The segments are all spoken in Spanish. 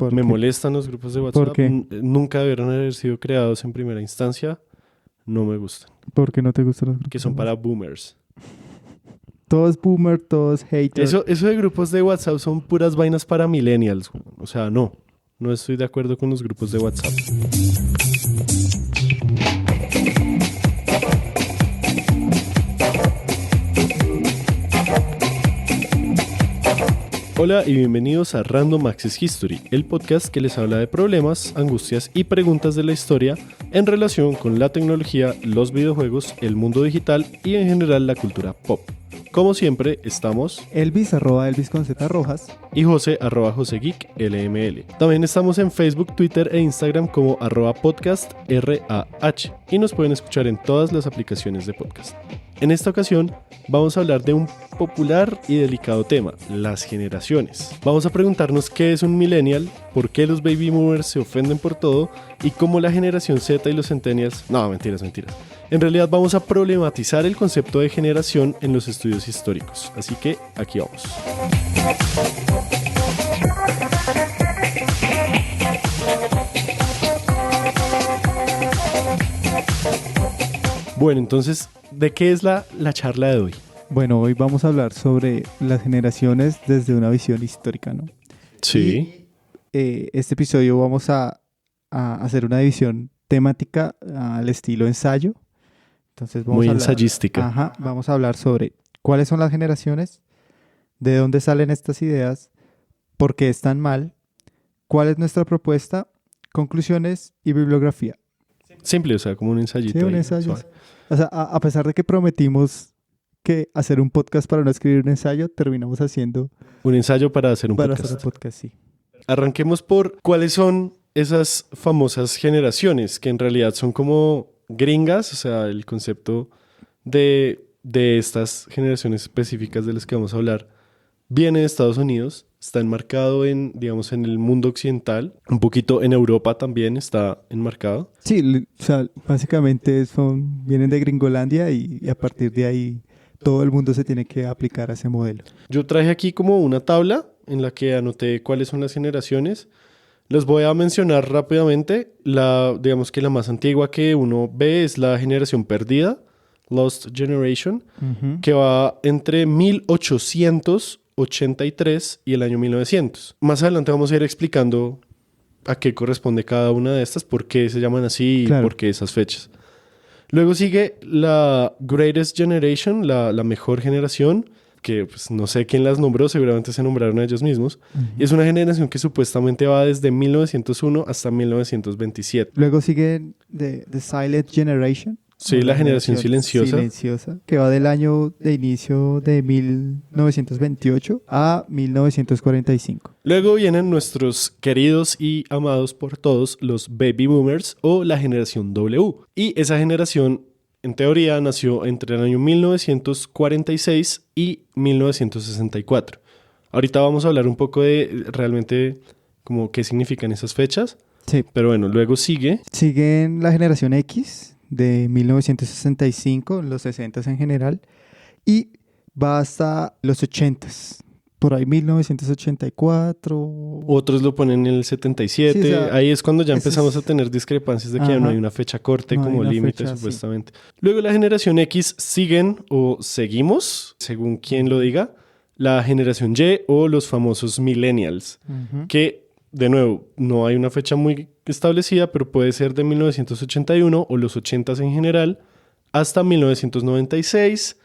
¿Por Me qué? molestan los grupos de WhatsApp. ¿Por qué? Nunca debieron haber sido creados en primera instancia. No me gustan. ¿Por qué no te gustan los grupos? Que son de para WhatsApp? boomers. Todo es boomer, todo es hater. Eso de grupos de WhatsApp son puras vainas para millennials. O sea, no. No estoy de acuerdo con los grupos de WhatsApp. Hola y bienvenidos a Random Access History, el podcast que les habla de problemas, angustias y preguntas de la historia en relación con la tecnología, los videojuegos, el mundo digital y en general la cultura pop. Como siempre, estamos Elvis, @Elvis con Z Rojas. y José, @JoseGeekLML. También estamos en Facebook, Twitter e Instagram como @podcastrah y nos pueden escuchar en todas las aplicaciones de podcast. En esta ocasión vamos a hablar de un popular y delicado tema, las generaciones. Vamos a preguntarnos qué es un millennial, por qué los baby boomers se ofenden por todo y cómo la generación Z y los centennials... No, mentiras. En realidad vamos a problematizar el concepto de generación en los estudios históricos. Así que aquí vamos. Bueno, entonces, ¿de qué es la charla de hoy? Bueno, hoy vamos a hablar sobre las generaciones desde una visión histórica, ¿no? Sí. Este episodio vamos a hacer una división temática al estilo ensayo. Entonces vamos Muy a hablar, ensayística. Ajá, vamos a hablar sobre cuáles son las generaciones, de dónde salen estas ideas, por qué están mal, cuál es nuestra propuesta, conclusiones y bibliografía. Simple, o sea, como un ensayito. Sí, un ahí, ensayo. suave. O sea, a pesar de que prometimos que hacer un podcast para no escribir un ensayo, terminamos haciendo Un ensayo para hacer un para podcast. hacer un podcast, sí. Arranquemos por cuáles son esas famosas generaciones que en realidad son como gringas, o sea, el concepto de estas generaciones específicas de las que vamos a hablar viene de Estados Unidos, está enmarcado en, digamos, en el mundo occidental, un poquito en Europa también está enmarcado. Sí, o sea, básicamente vienen de Gringolandia y a partir de ahí todo el mundo se tiene que aplicar a ese modelo. Yo traje aquí como una tabla en la que anoté cuáles son las generaciones. Les voy a mencionar rápidamente. Digamos que la más antigua que uno ve es la generación perdida, Lost Generation, Ujú. que va entre 1883 y el año 1900. Más adelante vamos a ir explicando a qué corresponde cada una de estas, por qué se llaman así y Claro. por qué esas fechas. Luego sigue la Greatest Generation, la mejor generación, que pues, no sé quién las nombró, seguramente se nombraron a ellos mismos. Y es una generación que supuestamente va desde 1901 hasta 1927. Luego sigue The Silent Generation. Sí, o la generación silenciosa. Que va del año de inicio de 1928 a 1945. Luego vienen nuestros queridos y amados por todos, los Baby Boomers o la generación W. Y esa generación, en teoría, nació entre el año 1946 y 1964. Ahorita vamos a hablar un poco de realmente como qué significan esas fechas. Sí. Pero bueno, luego sigue Siguen la generación X de 1965, los 60 en general, y va hasta los 80s, por ahí 1984. otros lo ponen en el 77. Sí, o sea, ahí es cuando ya eso empezamos es- a tener discrepancias de que Ajá. no hay una fecha corte No hay como una límite fecha, sí. supuestamente. Luego la generación X siguen o seguimos, según quien lo diga, la generación Y o los famosos millennials, Ujú. que de nuevo no hay una fecha muy establecida, pero puede ser de 1981 o los 80s en general hasta 1996.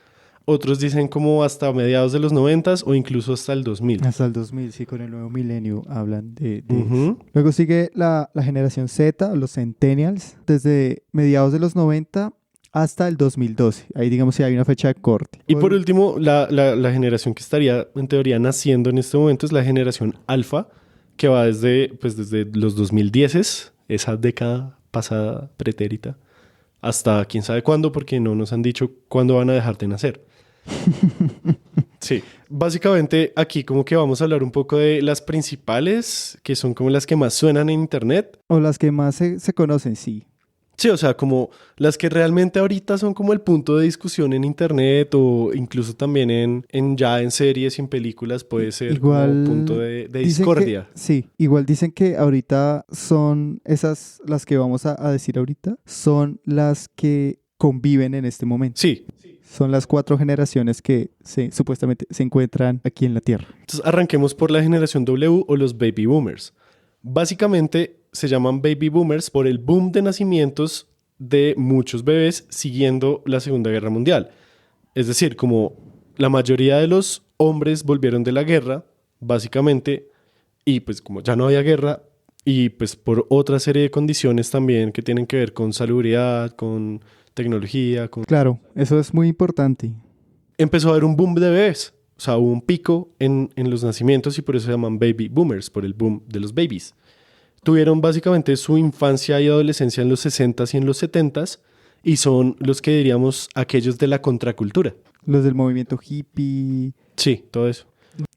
Otros dicen como hasta mediados de los 90s o incluso hasta el 2000. Hasta el 2000, sí, con el nuevo milenio hablan de eso. Ujú. Luego sigue la generación Z, los Centennials, desde mediados de los 90 hasta el 2012. Ahí digamos si hay una fecha de corte. Y por último, la generación que estaría en teoría naciendo en este momento es la generación alfa, que va desde los 2010s, esa década pasada pretérita, hasta quién sabe cuándo, porque no nos han dicho cuándo van a dejar de nacer. Sí, básicamente aquí como que vamos a hablar un poco de las principales, que son como las que más suenan en internet. O las que más se conocen, sí. Sí, o sea, como las que realmente ahorita son como el punto de discusión en internet o incluso también ya en series y en películas puede ser como punto Igual de dicen que, discordia. sí, igual dicen que ahorita son esas, las que vamos a decir ahorita, son las que conviven en este momento. Sí, Son las 4 generaciones que supuestamente se encuentran aquí en la Tierra. entonces arranquemos por la generación W o los baby boomers. Básicamente se llaman baby boomers por el boom de nacimientos de muchos bebés siguiendo la Segunda Guerra Mundial. Es decir, como la mayoría de los hombres volvieron de la guerra, básicamente, y pues como ya no había guerra, y pues por otra serie de condiciones también que tienen que ver con salubridad, con tecnología, Claro, eso es muy importante. empezó a haber un boom de bebés. O sea, hubo un pico en los nacimientos y por eso se llaman baby boomers, por el boom de los babies. Tuvieron básicamente su infancia y adolescencia en los 60s y en los 70s y son los que diríamos aquellos de la contracultura. Los del movimiento hippie. Sí, todo eso.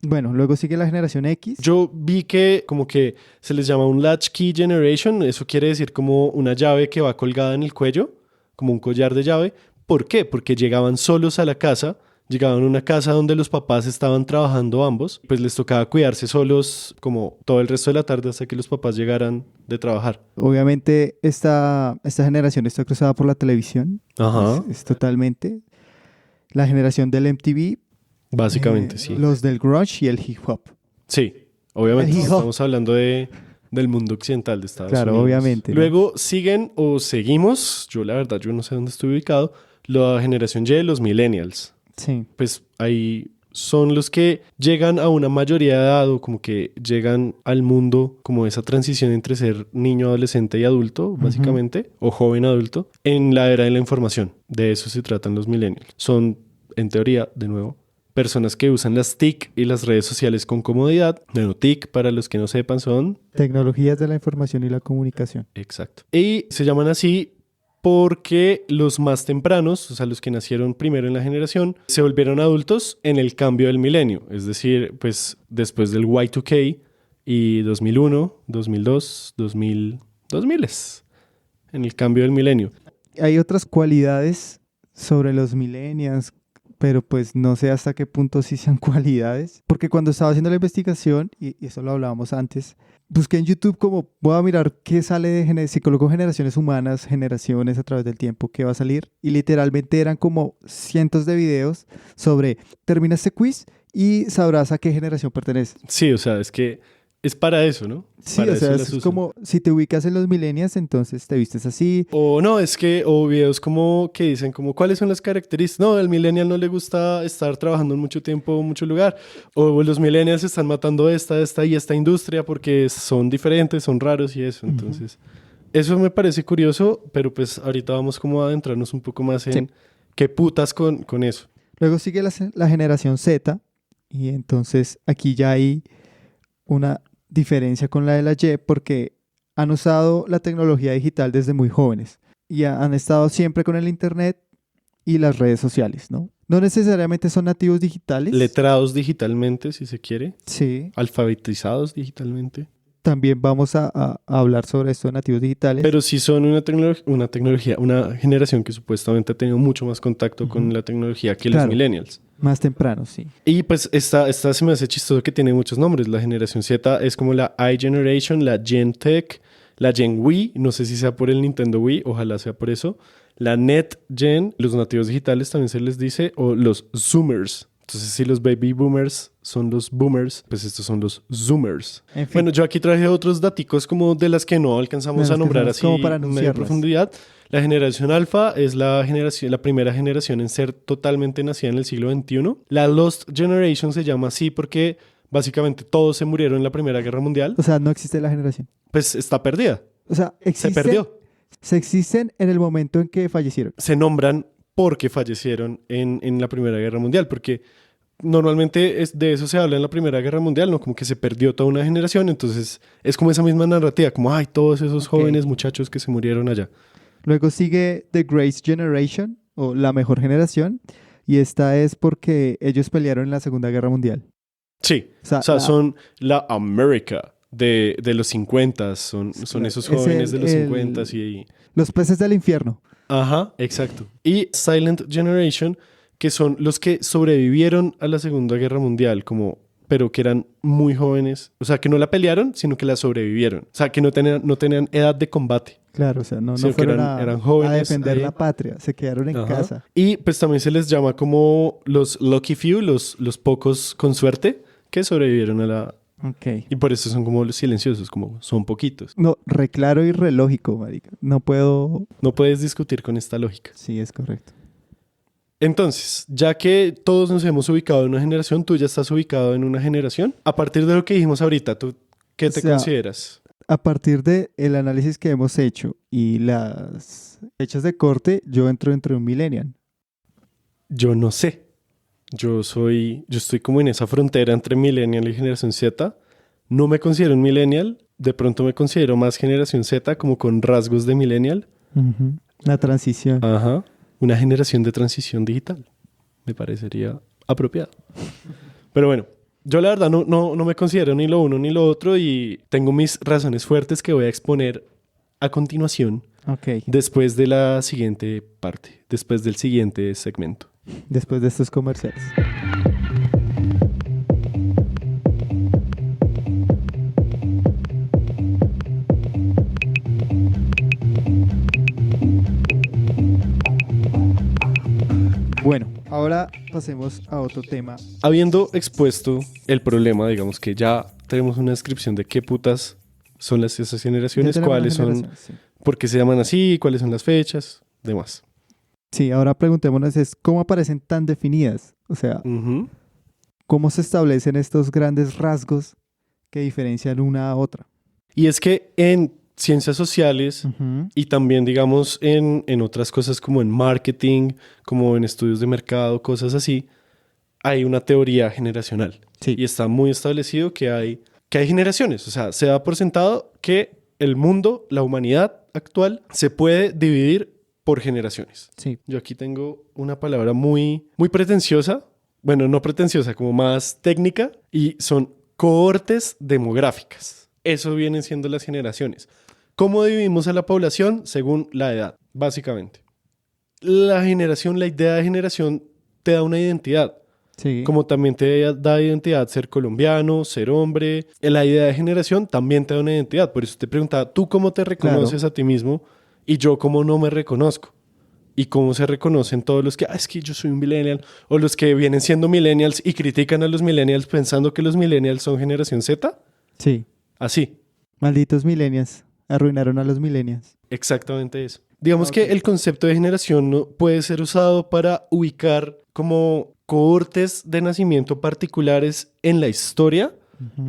Bueno, luego sigue la generación X. Yo vi que como que se les llama un latchkey generation, eso quiere decir como una llave que va colgada en el cuello, como un collar de llave. ¿Por qué? Porque llegaban solos a la casa, llegaban a una casa donde los papás estaban trabajando ambos, pues les tocaba cuidarse solos como todo el resto de la tarde hasta que los papás llegaran de trabajar. Obviamente esta generación está cruzada por la televisión. Ajá. Es totalmente. La generación del MTV. Básicamente, sí. Los del grunge y el hip hop. Sí, obviamente El hip hop. estamos hablando del mundo occidental de Estados Claro, Unidos. obviamente, ¿no? Luego siguen o seguimos, yo la verdad, yo no sé dónde estoy ubicado, la generación Y, los millennials. Sí. Pues ahí son los que llegan a una mayoría de edad o como que llegan al mundo como esa transición entre ser niño, adolescente y adulto, básicamente, o joven adulto, en la era de la información. De eso se tratan los millennials. Son, en teoría, de nuevo, personas que usan las TIC y las redes sociales con comodidad. Bueno, TIC, para los que no sepan, son... Tecnologías de la información y la comunicación. Exacto. Y se llaman así porque los más tempranos, o sea, los que nacieron primero en la generación, se volvieron adultos en el cambio del milenio. Es decir, pues después del Y2K y 2001, 2002, 2000, 2000 en el cambio del milenio. Hay otras cualidades sobre los millennials, pero pues no sé hasta qué punto sí sean cualidades. Porque cuando estaba haciendo la investigación, y eso lo hablábamos antes, busqué en YouTube como voy a mirar qué sale si coloco generaciones humanas, generaciones a través del tiempo, qué va a salir. Y literalmente eran como cientos de videos sobre termina este quiz y sabrás a qué generación pertenece. Sí, o sea, es que es para eso, ¿no? Sí, Para o sea, eso las es usan. como si te ubicas en los millennials, entonces te vistes así. O no, es que, o videos como que dicen como cuáles son las características. No, al millennial no le gusta estar trabajando en mucho tiempo, en mucho lugar. O los millennials están matando esta y esta industria porque son diferentes, son raros y eso. Entonces, eso me parece curioso, pero pues ahorita vamos como a adentrarnos un poco más en qué putas con eso. Luego sigue la generación Z y entonces aquí ya hay una diferencia con la de la Y porque han usado la tecnología digital desde muy jóvenes y han estado siempre con el internet y las redes sociales, ¿no? No necesariamente son nativos digitales. Letrados digitalmente, si se quiere. Sí. Alfabetizados digitalmente. También vamos a hablar sobre esto de nativos digitales. Pero sí son una tecnología, una generación que supuestamente ha tenido mucho más contacto con la tecnología que los millennials. Más temprano, sí. Y pues esta se me hace chistoso que tiene muchos nombres. La generación Z es como la iGeneration, la Gen Tech, la Gen Wii, no sé si sea por el Nintendo Wii, ojalá sea por eso. La Net Gen, los nativos digitales también se les dice, o los Zoomers. Entonces, si los baby boomers son los boomers, pues estos son los zoomers. En fin. Bueno, yo aquí traje otros daticos como de las que no alcanzamos a nombrar así como para en media anunciarlas. profundidad. La generación alfa es la primera generación en ser totalmente nacida en el siglo XXI. La Lost Generation se llama así porque básicamente todos se murieron en la Primera Guerra Mundial. O sea, no existe la generación. Pues está perdida. O sea, Se perdió. Se existen en el momento en que fallecieron. Se nombran porque fallecieron en la Primera Guerra Mundial, porque normalmente de eso se habla en la Primera Guerra Mundial, ¿no? Como que se perdió toda una generación, entonces es como esa misma narrativa, como, ay, todos esos jóvenes muchachos que se murieron allá. Luego sigue The Great Generation, o la mejor generación, y esta es porque ellos pelearon en la Segunda Guerra Mundial. Sí, O sea, son la América. de los 50, son Claro, esos es jóvenes de los el- 50 y... Los peces del infierno. Ajá, exacto. Y Silent Generation, que son los que sobrevivieron a la Segunda Guerra Mundial, pero que eran muy jóvenes. O sea, que no la pelearon, sino que la sobrevivieron. O sea, que no tenían edad de combate. Claro, o sea, no Sí, que fueron eran a jóvenes defender ahí. la patria, se quedaron en Ajá. casa. Y pues también se les llama como los lucky few, los pocos con suerte que sobrevivieron a la... Ok. Y por eso son como los silenciosos, como son poquitos. No, re claro y re lógico, marica. No puedo... No puedes discutir con esta lógica. Sí, es correcto. Entonces, ya que todos nos hemos ubicado en una generación, tú ya estás ubicado en una generación. A partir de lo que dijimos ahorita, ¿tú qué te O sea, consideras? A partir del análisis que hemos hecho y las fechas de corte, yo entro entre un millennial. Yo no sé. Yo estoy como en esa frontera entre millennial y generación Z. No me considero un millennial. De pronto me considero más generación Z, como con rasgos de millennial. Ujú. La transición. Ajá. Una generación de transición digital. Me parecería apropiado. Pero bueno, yo la verdad no me considero ni lo uno ni lo otro y tengo mis razones fuertes que voy a exponer a continuación Ok. después de la siguiente parte, después del siguiente segmento. Después de estos comerciales. Bueno, ahora pasemos a otro tema. Habiendo expuesto el problema, digamos que ya tenemos una descripción de qué putas son esas Ya generaciones, tenemos cuáles la son, generación, sí. por qué se llaman así, cuáles son las fechas, demás. Sí, ahora preguntémonos es cómo aparecen tan definidas. O sea, Ujú. cómo se establecen estos grandes rasgos que diferencian una a otra. Y es que en ciencias sociales y también, digamos, en otras cosas como en marketing, como en estudios de mercado, cosas así, hay una teoría generacional. Sí. Y está muy establecido que hay generaciones. O sea, se da por sentado que el mundo, la humanidad actual, se puede dividir por generaciones. Sí. Yo aquí tengo una palabra muy pretenciosa. Bueno, no pretenciosa, como más técnica. Y son cohortes demográficas. Eso vienen siendo las generaciones. ¿Cómo dividimos a la población? Según la edad, básicamente. La idea de generación te da una identidad. Sí. Como también te da identidad ser colombiano, ser hombre. La idea de generación también te da una identidad. Por eso te preguntaba, ¿tú cómo te reconoces a ti mismo? Y yo cómo no me reconozco. Y cómo se reconocen todos los que, es que yo soy un millennial. O los que vienen siendo millennials y critican a los millennials pensando que los millennials son generación Z. Sí. Así. Malditos millennials. Arruinaron a los millennials. Exactamente eso. Digamos Ok. que el concepto de generación no puede ser usado para ubicar como cohortes de nacimiento particulares en la historia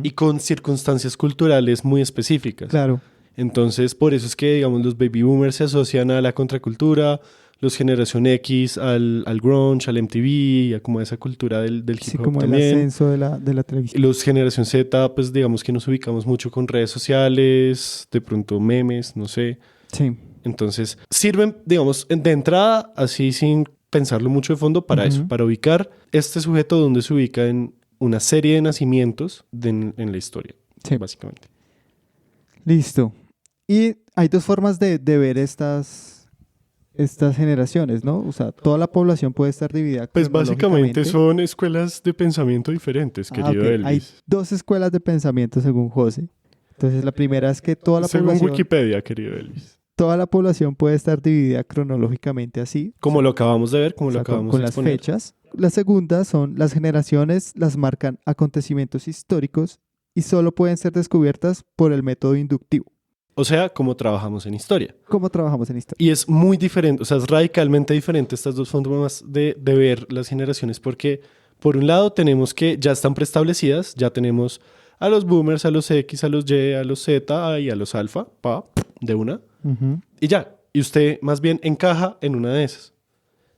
y con circunstancias culturales muy específicas. Claro. Entonces, por eso es que, digamos, los baby boomers se asocian a la contracultura, los generación X al grunge, al MTV, a como esa cultura del Sí, hip hop como el también. ascenso de la televisión. Los generación Z, pues digamos que nos ubicamos mucho con redes sociales, de pronto memes, no sé. Sí. Entonces, sirven, digamos, de entrada, así sin pensarlo mucho de fondo, para eso, para ubicar este sujeto donde se ubica en una serie de nacimientos en la historia, Sí. básicamente. Listo. Y hay dos formas de ver estas generaciones, ¿no? O sea, toda la población puede estar dividida Pues básicamente cronológicamente. son escuelas de pensamiento diferentes, querido Ok. Elvis. Hay dos escuelas de pensamiento según José. Entonces, la primera es que Según Wikipedia, querido Elvis. toda la población puede estar dividida cronológicamente así, Como lo acabamos de ver, como o lo sea, acabamos con de las exponer. fechas. La segunda son las generaciones, las marcan acontecimientos históricos y solo pueden ser descubiertas por el método inductivo. O sea, como trabajamos en historia. ¿Cómo trabajamos en historia? Y es muy diferente, o sea, es radicalmente diferente estas dos formas de ver las generaciones, porque por un lado tenemos que ya están preestablecidas, ya tenemos a los boomers, a los X, a los Y, a los Z y a los alfa, de una, Ujú. y ya. Y usted más bien encaja en una de esas.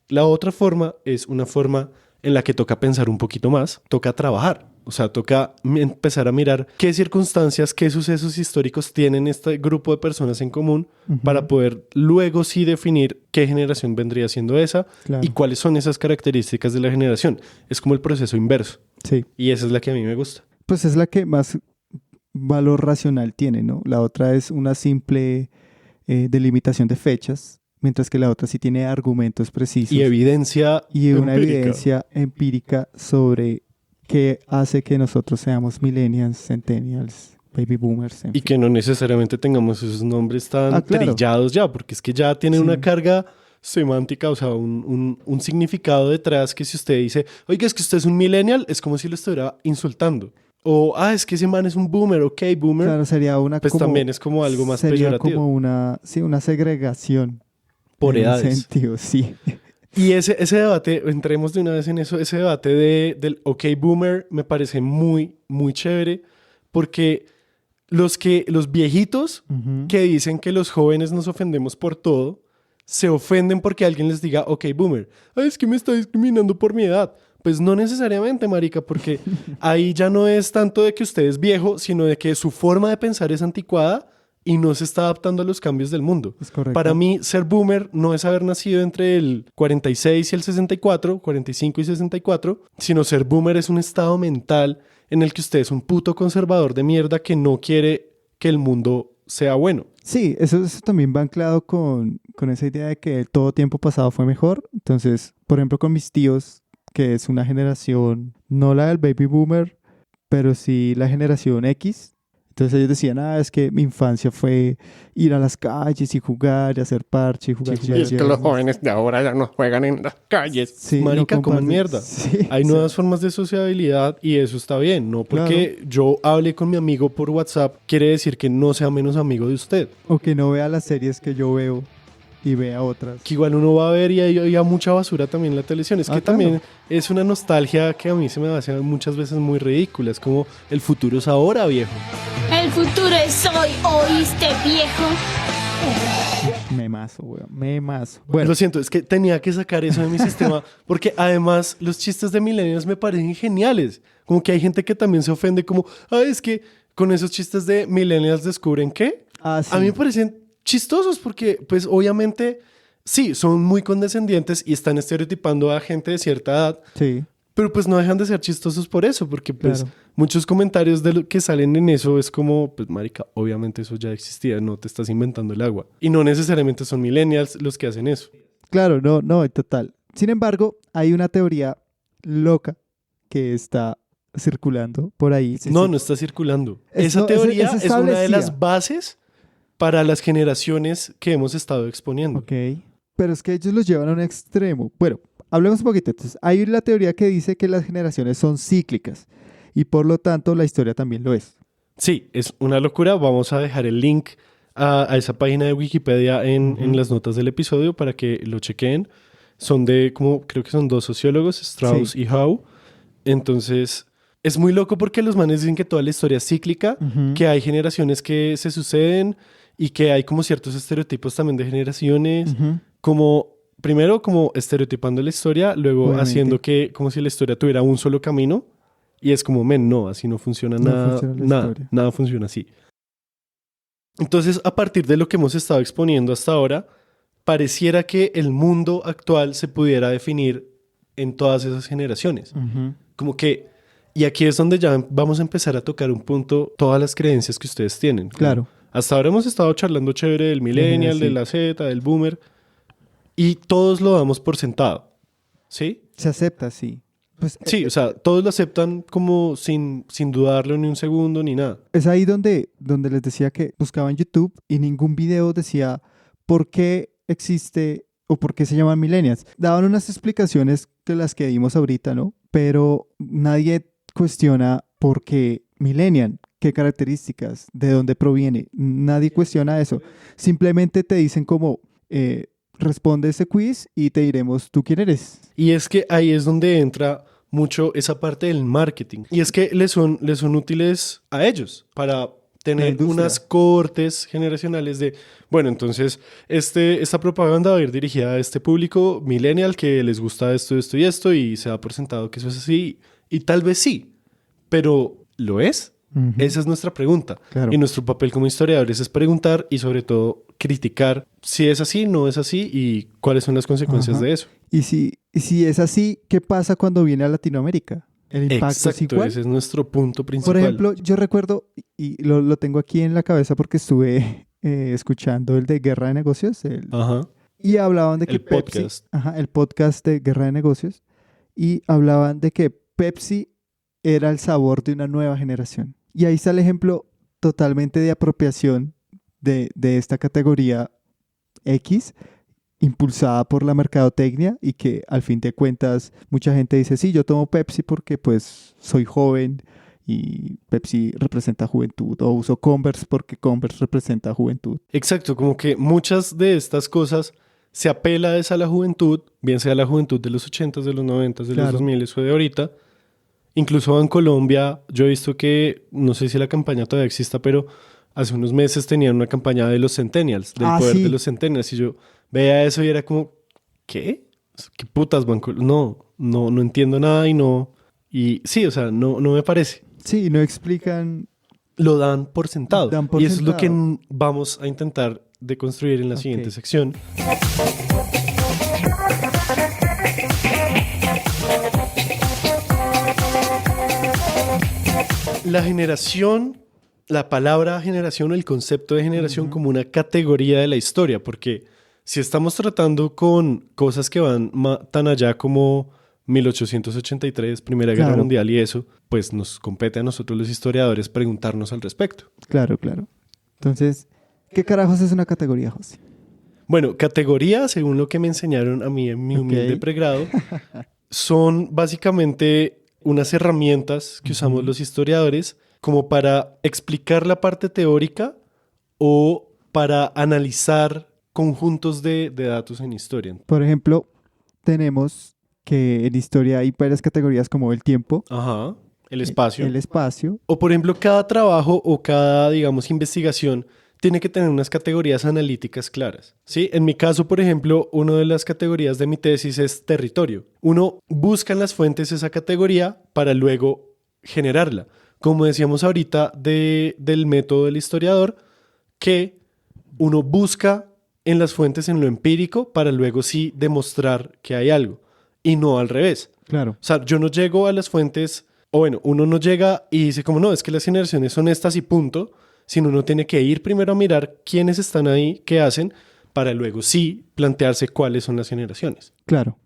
La otra forma es una forma en la que toca pensar un poquito más, toca trabajar. O sea, toca empezar a mirar qué circunstancias, qué sucesos históricos tienen este grupo de personas en común para poder luego sí definir qué generación vendría siendo esa Claro. y cuáles son esas características de la generación. Es como el proceso inverso Sí. y esa es la que a mí me gusta. Pues es la que más valor racional tiene, ¿no? La otra es una simple delimitación de fechas, mientras que la otra sí tiene argumentos precisos Y evidencia y una empírica. evidencia empírica sobre qué hace que nosotros seamos millennials, centennials, baby boomers, en Y fin. que no necesariamente tengamos esos nombres tan Claro. trillados ya, porque es que ya tienen Sí. una carga semántica, o sea, un significado detrás que si usted dice, oiga, es que usted es un millennial, es como si lo estuviera insultando. O, es que ese man es un boomer, ok, boomer. Claro, sería una Pues también es como algo más sería peyorativo. como una segregación. Por en un edades. sentido, sí. Y ese debate, entremos de una vez en eso, ese debate del ok boomer me parece muy, muy chévere, porque los viejitos Ujú. que dicen que los jóvenes nos ofendemos por todo, se ofenden porque alguien les diga ok boomer. Ay, es que me está discriminando por mi edad. Pues no necesariamente, marica, porque ahí ya no es tanto de que usted es viejo, sino de que su forma de pensar es anticuada y no se está adaptando a los cambios del mundo. Es correcto. Para mí, ser boomer no es haber nacido entre el 46 y el 64, 45 y 64, sino ser boomer es un estado mental en el que usted es un puto conservador de mierda que no quiere que el mundo sea bueno. Sí, eso también va anclado con esa idea de que todo tiempo pasado fue mejor. Entonces, por ejemplo, con mis tíos, que es una generación, no la del baby boomer, pero sí la generación X. Entonces ellos decían, es que mi infancia fue ir a las calles y jugar y hacer parche y jugar. Y es que los jóvenes de ahora ya no juegan en las calles. Sí, Marica, no como en comparten- mierda. Sí, Hay sí. nuevas formas de sociabilidad y eso está bien. No porque yo hable con mi amigo por WhatsApp quiere decir que no sea menos amigo de usted. O que no vea las series que yo veo y vea otras. Que igual uno va a ver y hay mucha basura también en la televisión. Es que Claro. también es una nostalgia que a mí se me hace muchas veces muy ridícula. Es como el futuro es ahora, viejo. El futuro es hoy, ¿oíste, viejo? Memazo, weón. Memazo. Bueno, Lo siento, es que tenía que sacar eso de mi sistema porque además los chistes de millennials me parecen geniales. Como que hay gente que también se ofende como, es que con esos chistes de millennials descubren qué. sí. A mí me parecen chistosos porque pues obviamente sí, son muy condescendientes y están estereotipando a gente de cierta edad, Sí, pero pues no dejan de ser chistosos por eso, porque pues Claro. muchos comentarios de lo que salen en eso es como, pues marica, obviamente eso ya existía, no te estás inventando el agua. Y no necesariamente son millennials los que hacen eso. claro, no, total. Sin embargo, hay una teoría loca que está circulando por ahí. No está circulando. Es- Esa no, teoría es es una de establecida. las bases para las generaciones que hemos estado exponiendo. Ok. Pero es que ellos los llevan a un extremo. Bueno, hablemos un poquito. Entonces, hay la teoría que dice que las generaciones son cíclicas y por lo tanto la historia también lo es. Sí, es una locura. Vamos a dejar el link a esa página de Wikipedia en las notas del episodio para que lo chequeen. Son creo que son 2 sociólogos, Strauss Sí. y Howe. Entonces, es muy loco porque los manes dicen que toda la historia es cíclica, que hay generaciones que se suceden y que hay como ciertos estereotipos también de generaciones, Ujú. primero como estereotipando la historia, luego Obviamente. haciendo que como si la historia tuviera un solo camino y es como, no, así no funciona No nada, funciona la nada, historia. nada funciona así. Entonces, a partir de lo que hemos estado exponiendo hasta ahora, pareciera que el mundo actual se pudiera definir en todas esas generaciones. Ujú. Como que, y aquí es donde ya vamos a empezar a tocar un punto, todas las creencias que ustedes tienen. Claro. Hasta ahora hemos estado charlando chévere del millennial, Sí. de la Z, del boomer, y todos lo damos por sentado. ¿Sí? Se acepta, sí. Pues Sí, o sea, todos lo aceptan como sin dudarlo ni un segundo ni nada. es ahí donde les decía que buscaba en YouTube y ningún video decía por qué existe o por qué se llaman millennials. Daban unas explicaciones de las que dimos ahorita, ¿no? Pero nadie cuestiona por qué millennial, qué características, de dónde proviene. Nadie cuestiona eso. Simplemente te dicen como, responde ese quiz y te diremos tú quién eres. Y es que ahí es donde entra mucho esa parte del marketing. Y es que les son útiles a ellos para La tener industria. unas cortes generacionales de, bueno, entonces esta propaganda va a ir dirigida a este público millennial que les gusta esto, esto y esto y se da por sentado que eso es así. Y tal vez sí, pero ¿lo es? Ujú. Esa es nuestra pregunta. Claro. Y nuestro papel como historiadores es preguntar y sobre todo criticar si es así, no es así y cuáles son las consecuencias Ajá. de eso. Y si es así, ¿qué pasa cuando viene a Latinoamérica? El impacto es Exacto, igual. ese es nuestro punto principal. Por ejemplo, yo recuerdo, y lo tengo aquí en la cabeza porque estuve escuchando el de Guerra de Negocios, Ajá. y hablaban de que El Pepsi, podcast. el podcast de Guerra de Negocios, y hablaban de que Pepsi era el sabor de una nueva generación. Y ahí está el ejemplo totalmente de apropiación de esta categoría X, impulsada por la mercadotecnia y que al fin de cuentas mucha gente dice, sí, yo tomo Pepsi porque pues soy joven y Pepsi representa juventud, o uso Converse porque Converse representa juventud. Exacto, como que muchas de estas cosas se apela a la juventud, bien sea la juventud de los 80s, de los 90s, de Claro. los 2000 o de ahorita. Incluso en Colombia, yo he visto que, no sé si la campaña todavía exista, pero hace unos meses tenían una campaña de los Centennials, del poder Sí. de los Centennials, y yo veía eso y era como, ¿qué? ¿Qué putas, Banco? No entiendo nada y no... Y sí, o sea, no me parece. Sí, no explican. Lo dan por sentado. Dan por y eso es lo que sentado. vamos a intentar deconstruir en la siguiente sección. La generación, la palabra generación o el concepto de generación como una categoría de la historia, porque si estamos tratando con cosas que van tan allá como 1883, Primera Guerra Claro. Mundial y eso, pues nos compete a nosotros los historiadores preguntarnos al respecto. Claro. Entonces, ¿qué carajos es una categoría, José? Bueno, categoría, según lo que me enseñaron a mí en mi humilde Ok. pregrado, son básicamente unas herramientas que usamos los historiadores como para explicar la parte teórica o para analizar conjuntos de datos en historia. Por ejemplo, tenemos que en historia hay varias categorías como el tiempo, Ajá, el espacio. el espacio. O por ejemplo, cada trabajo o cada, digamos, investigación tiene que tener unas categorías analíticas claras, ¿sí? En mi caso, por ejemplo, una de las categorías de mi tesis es territorio. Uno busca en las fuentes esa categoría para luego generarla. Como decíamos ahorita del método del historiador, que uno busca en las fuentes en lo empírico para luego sí demostrar que hay algo y no al revés. Claro. O sea, yo no llego a las fuentes, o bueno, uno no llega y dice como no, es que las generaciones son estas y punto, sino uno tiene que ir primero a mirar quiénes están ahí, qué hacen, para luego sí plantearse cuáles son las generaciones. Claro,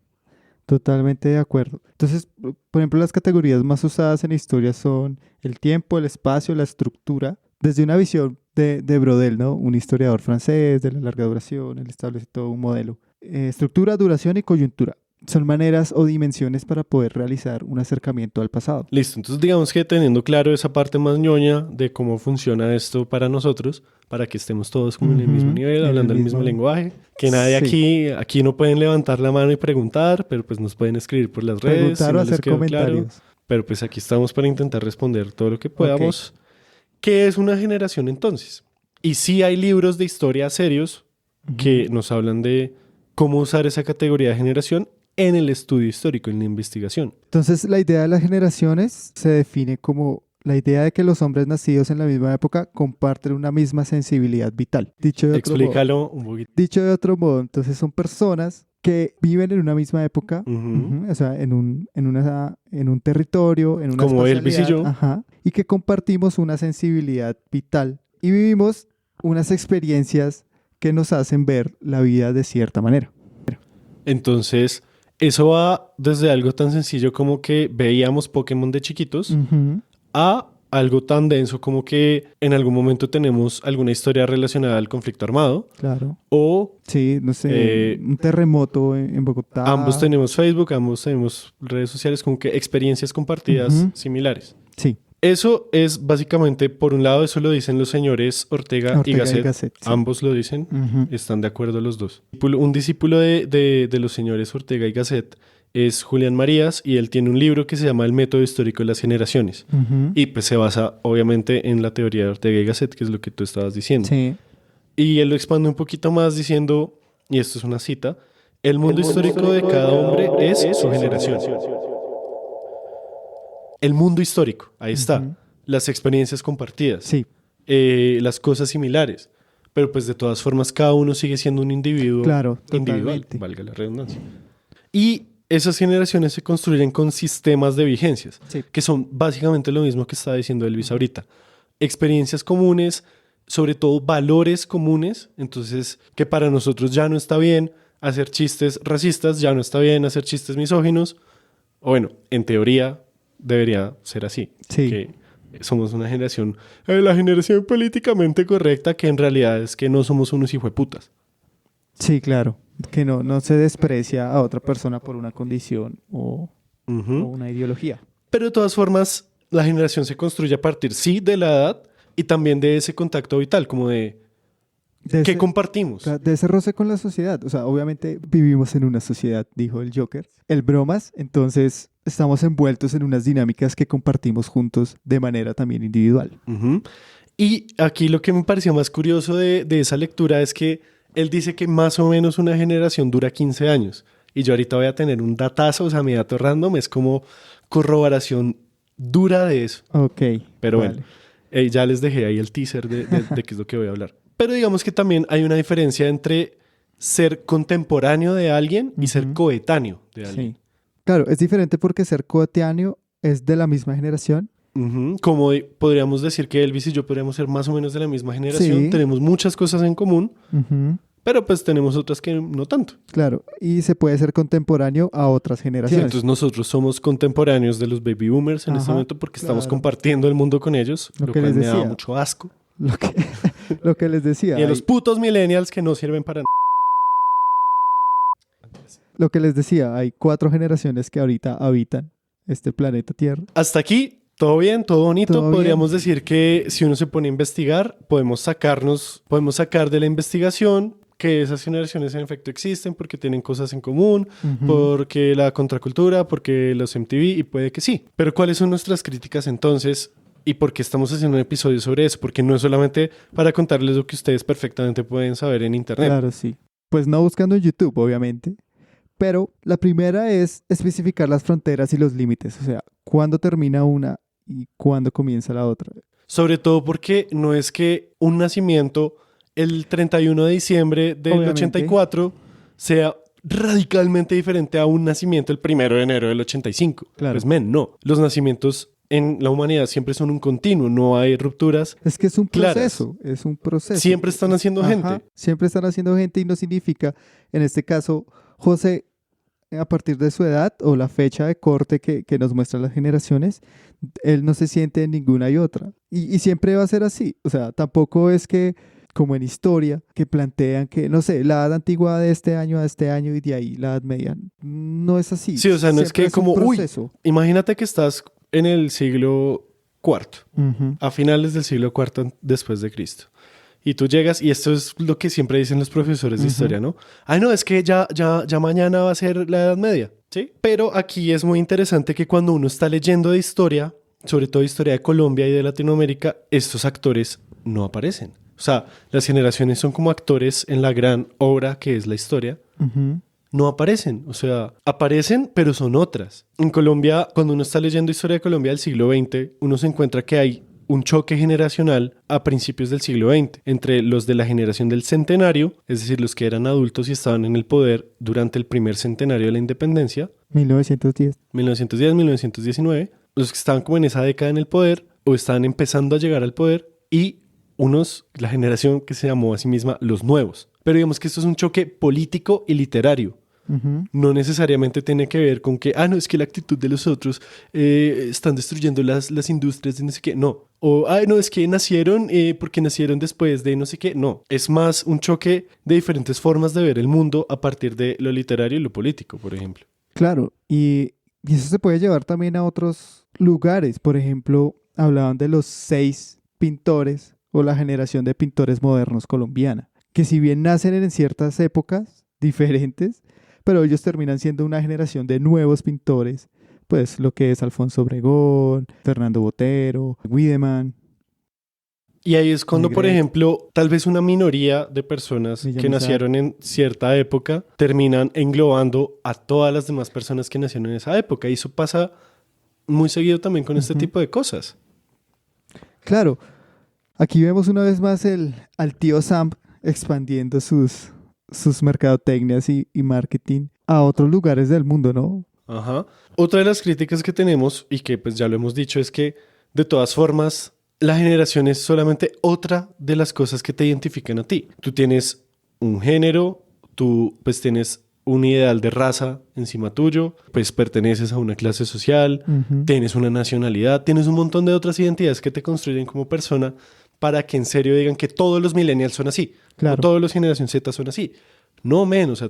totalmente de acuerdo. Entonces, por ejemplo, las categorías más usadas en la historia son el tiempo, el espacio, la estructura, desde una visión de Brodel, ¿no? Un historiador francés de la larga duración, él establece todo un modelo. Estructura, duración y coyuntura. Son maneras o dimensiones para poder realizar un acercamiento al pasado. Listo, entonces digamos que teniendo claro esa parte más ñoña de cómo funciona esto para nosotros, para que estemos todos como en el mismo nivel, hablando el mismo lenguaje, que nadie Sí. aquí no pueden levantar la mano y preguntar, pero pues nos pueden escribir por las redes. Preguntar si o no les hacer quedó comentarios. claro. Pero pues aquí estamos para intentar responder todo lo que podamos. ¿Qué es una generación entonces? Y sí hay libros de historia serios que nos hablan de cómo usar esa categoría de generación en el estudio histórico, en la investigación. Entonces, la idea de las generaciones se define como la idea de que los hombres nacidos en la misma época comparten una misma sensibilidad vital. Dicho de otro modo. Explícalo un poquito. Dicho de otro modo, entonces son personas que viven en una misma época, Ujú. o sea, en un territorio, en una Como Elvis y espacialidad, yo. ajá, y que compartimos una sensibilidad vital y vivimos unas experiencias que nos hacen ver la vida de cierta manera. Entonces, eso va desde algo tan sencillo como que veíamos Pokémon de chiquitos Ujú. a algo tan denso como que en algún momento tenemos alguna historia relacionada al conflicto armado Claro. o Sí, no sé, un terremoto en Bogotá. ambos tenemos Facebook, ambos tenemos redes sociales, como que experiencias compartidas Ujú. similares. Sí, Eso es básicamente, por un lado, eso lo dicen los señores Ortega y Gasset. sí. Ambos lo dicen, Ujú. están de acuerdo los dos. Un discípulo de los señores Ortega y Gasset es Julián Marías y él tiene un libro que se llama El método histórico de las generaciones. Ujú. Y pues se basa obviamente en la teoría de Ortega y Gasset, que es lo que tú estabas diciendo. Sí. Y él lo expande un poquito más diciendo, y esto es una cita, el mundo histórico de cada hombre es su generación. El mundo histórico, ahí está. Ujú. Las experiencias compartidas, Sí, las cosas similares. Pero pues de todas formas cada uno sigue siendo un individuo claro, individual, totalmente. valga la redundancia. Y esas generaciones se construyen con sistemas de vigencias, Sí. que son básicamente lo mismo que estaba diciendo Elvis ahorita. Experiencias comunes, sobre todo valores comunes, entonces que para nosotros ya no está bien hacer chistes racistas, ya no está bien hacer chistes misóginos, o bueno, en teoría debería ser así, Sí. que somos una generación, la generación políticamente correcta, que en realidad es que no somos unos hijueputas. Sí, claro. Que no se desprecia a otra persona por una condición o Ujú. una ideología. Pero de todas formas, la generación se construye a partir, sí, de la edad y también de ese contacto vital, como de De qué ese- compartimos. De ese roce con la sociedad. O sea, obviamente vivimos en una sociedad, dijo el Joker. El bromas, entonces estamos envueltos en unas dinámicas que compartimos juntos de manera también individual. Ujú. Y aquí lo que me pareció más curioso de esa lectura es que él dice que más o menos una generación dura 15 años. Y yo ahorita voy a tener un datazo, o sea, mi dato random es como corroboración dura de eso. Ok. Pero vale. bueno, ya les dejé ahí el teaser de qué es lo que voy a hablar. Pero digamos que también hay una diferencia entre ser contemporáneo de alguien y ser Ujú. coetáneo de alguien. Sí. Claro, es diferente porque ser coetáneo es de la misma generación. Ujú. Como podríamos decir que Elvis y yo podríamos ser más o menos de la misma generación. Sí. Tenemos muchas cosas en común, Ujú. pero pues tenemos otras que no tanto. Claro, y se puede ser contemporáneo a otras Sí, generaciones. entonces nosotros somos contemporáneos de los baby boomers en este Ajá, momento porque estamos claro. compartiendo el mundo con ellos, Lo lo que cual les me da decía. mucho asco. Lo que, lo que les decía. Y a los putos millennials que no sirven para nada. Lo que les decía, hay 4 generaciones que ahorita habitan este planeta Tierra. Hasta aquí, todo bien, todo bonito. Todo Podríamos decir que si uno se pone a investigar, podemos sacar de la investigación que esas generaciones en efecto existen porque tienen cosas en común, Ujú. porque la contracultura, porque los MTV, y puede que sí. Pero ¿cuáles son nuestras críticas entonces? ¿Y por qué estamos haciendo un episodio sobre eso? Porque no es solamente para contarles lo que ustedes perfectamente pueden saber en internet. Claro, sí. Pues no buscando en YouTube, obviamente. Pero la primera es especificar las fronteras y los límites. O sea, cuándo termina una y cuándo comienza la otra. Sobre todo porque no es que un nacimiento el 31 de diciembre del Obviamente. 84 sea radicalmente diferente a un nacimiento el 1 de enero del 85. Claro. Pues no. Los nacimientos en la humanidad siempre son un continuo, no hay rupturas. Es que es un Claras. proceso, es un proceso. Siempre están haciendo Ajá, gente. siempre están haciendo gente y no significa, en este caso, José, a partir de su edad o la fecha de corte que nos muestran las generaciones, él no se siente en ninguna y otra. Y siempre va a ser así. O sea, tampoco es que, como en historia, que plantean que, no sé, la edad antigua de este año a este año y de ahí la edad media. No es así. Sí, o sea, no es Siempre que como, un uy, proceso. imagínate que estás en el siglo IV, Ujú. a finales del siglo IV después de Cristo. Y tú llegas, y esto es lo que siempre dicen los profesores de Ujú. historia, ¿no? Ay, no, es que ya mañana va a ser la Edad Media, ¿sí? Pero aquí es muy interesante que cuando uno está leyendo de historia, sobre todo historia de Colombia y de Latinoamérica, estos actores no aparecen. O sea, las generaciones son como actores en la gran obra que es la historia. Ujú. No aparecen, o sea, aparecen, pero son otras. En Colombia, cuando uno está leyendo historia de Colombia del siglo XX, uno se encuentra que hay un choque generacional a principios del siglo XX entre los de la generación del centenario, es decir, los que eran adultos y estaban en el poder durante el primer centenario de la independencia, 1910. 1910, 1919, los que estaban como en esa década en el poder o estaban empezando a llegar al poder, y la generación que se llamó a sí misma los nuevos. Pero digamos que esto es un choque político y literario. Ujú. No necesariamente tiene que ver con que, no, es que la actitud de los otros están destruyendo las industrias de no sé qué. No. O, no, es que nacieron porque nacieron después de no sé qué. No. Es más un choque de diferentes formas de ver el mundo a partir de lo literario y lo político, por ejemplo. Claro, y eso se puede llevar también a otros lugares. Por ejemplo, hablaban de los 6 pintores o la generación de pintores modernos colombiana, que si bien nacen en ciertas épocas diferentes, pero ellos terminan siendo una generación de nuevos pintores, pues lo que es Alfonso Obregón, Fernando Botero, Wiedemann. Y ahí es cuando, por Negret. ejemplo, tal vez una minoría de personas que Villamizar. nacieron en cierta época terminan englobando a todas las demás personas que nacieron en esa época. Y eso pasa muy seguido también con este Ujú. tipo de cosas. Claro, aquí vemos una vez más al tío Sam expandiendo sus mercadotecnias y marketing a otros lugares del mundo, ¿no? Ajá. Otra de las críticas que tenemos, y que pues ya lo hemos dicho, es que de todas formas la generación es solamente otra de las cosas que te identifican a ti. Tú tienes un género, tú pues tienes un ideal de raza encima tuyo, pues perteneces a una clase social, tienes una nacionalidad, tienes un montón de otras identidades que te construyen como persona para que en serio digan que todos los millennials son así, Claro. o todos los generación Z son así. No menos, o sea,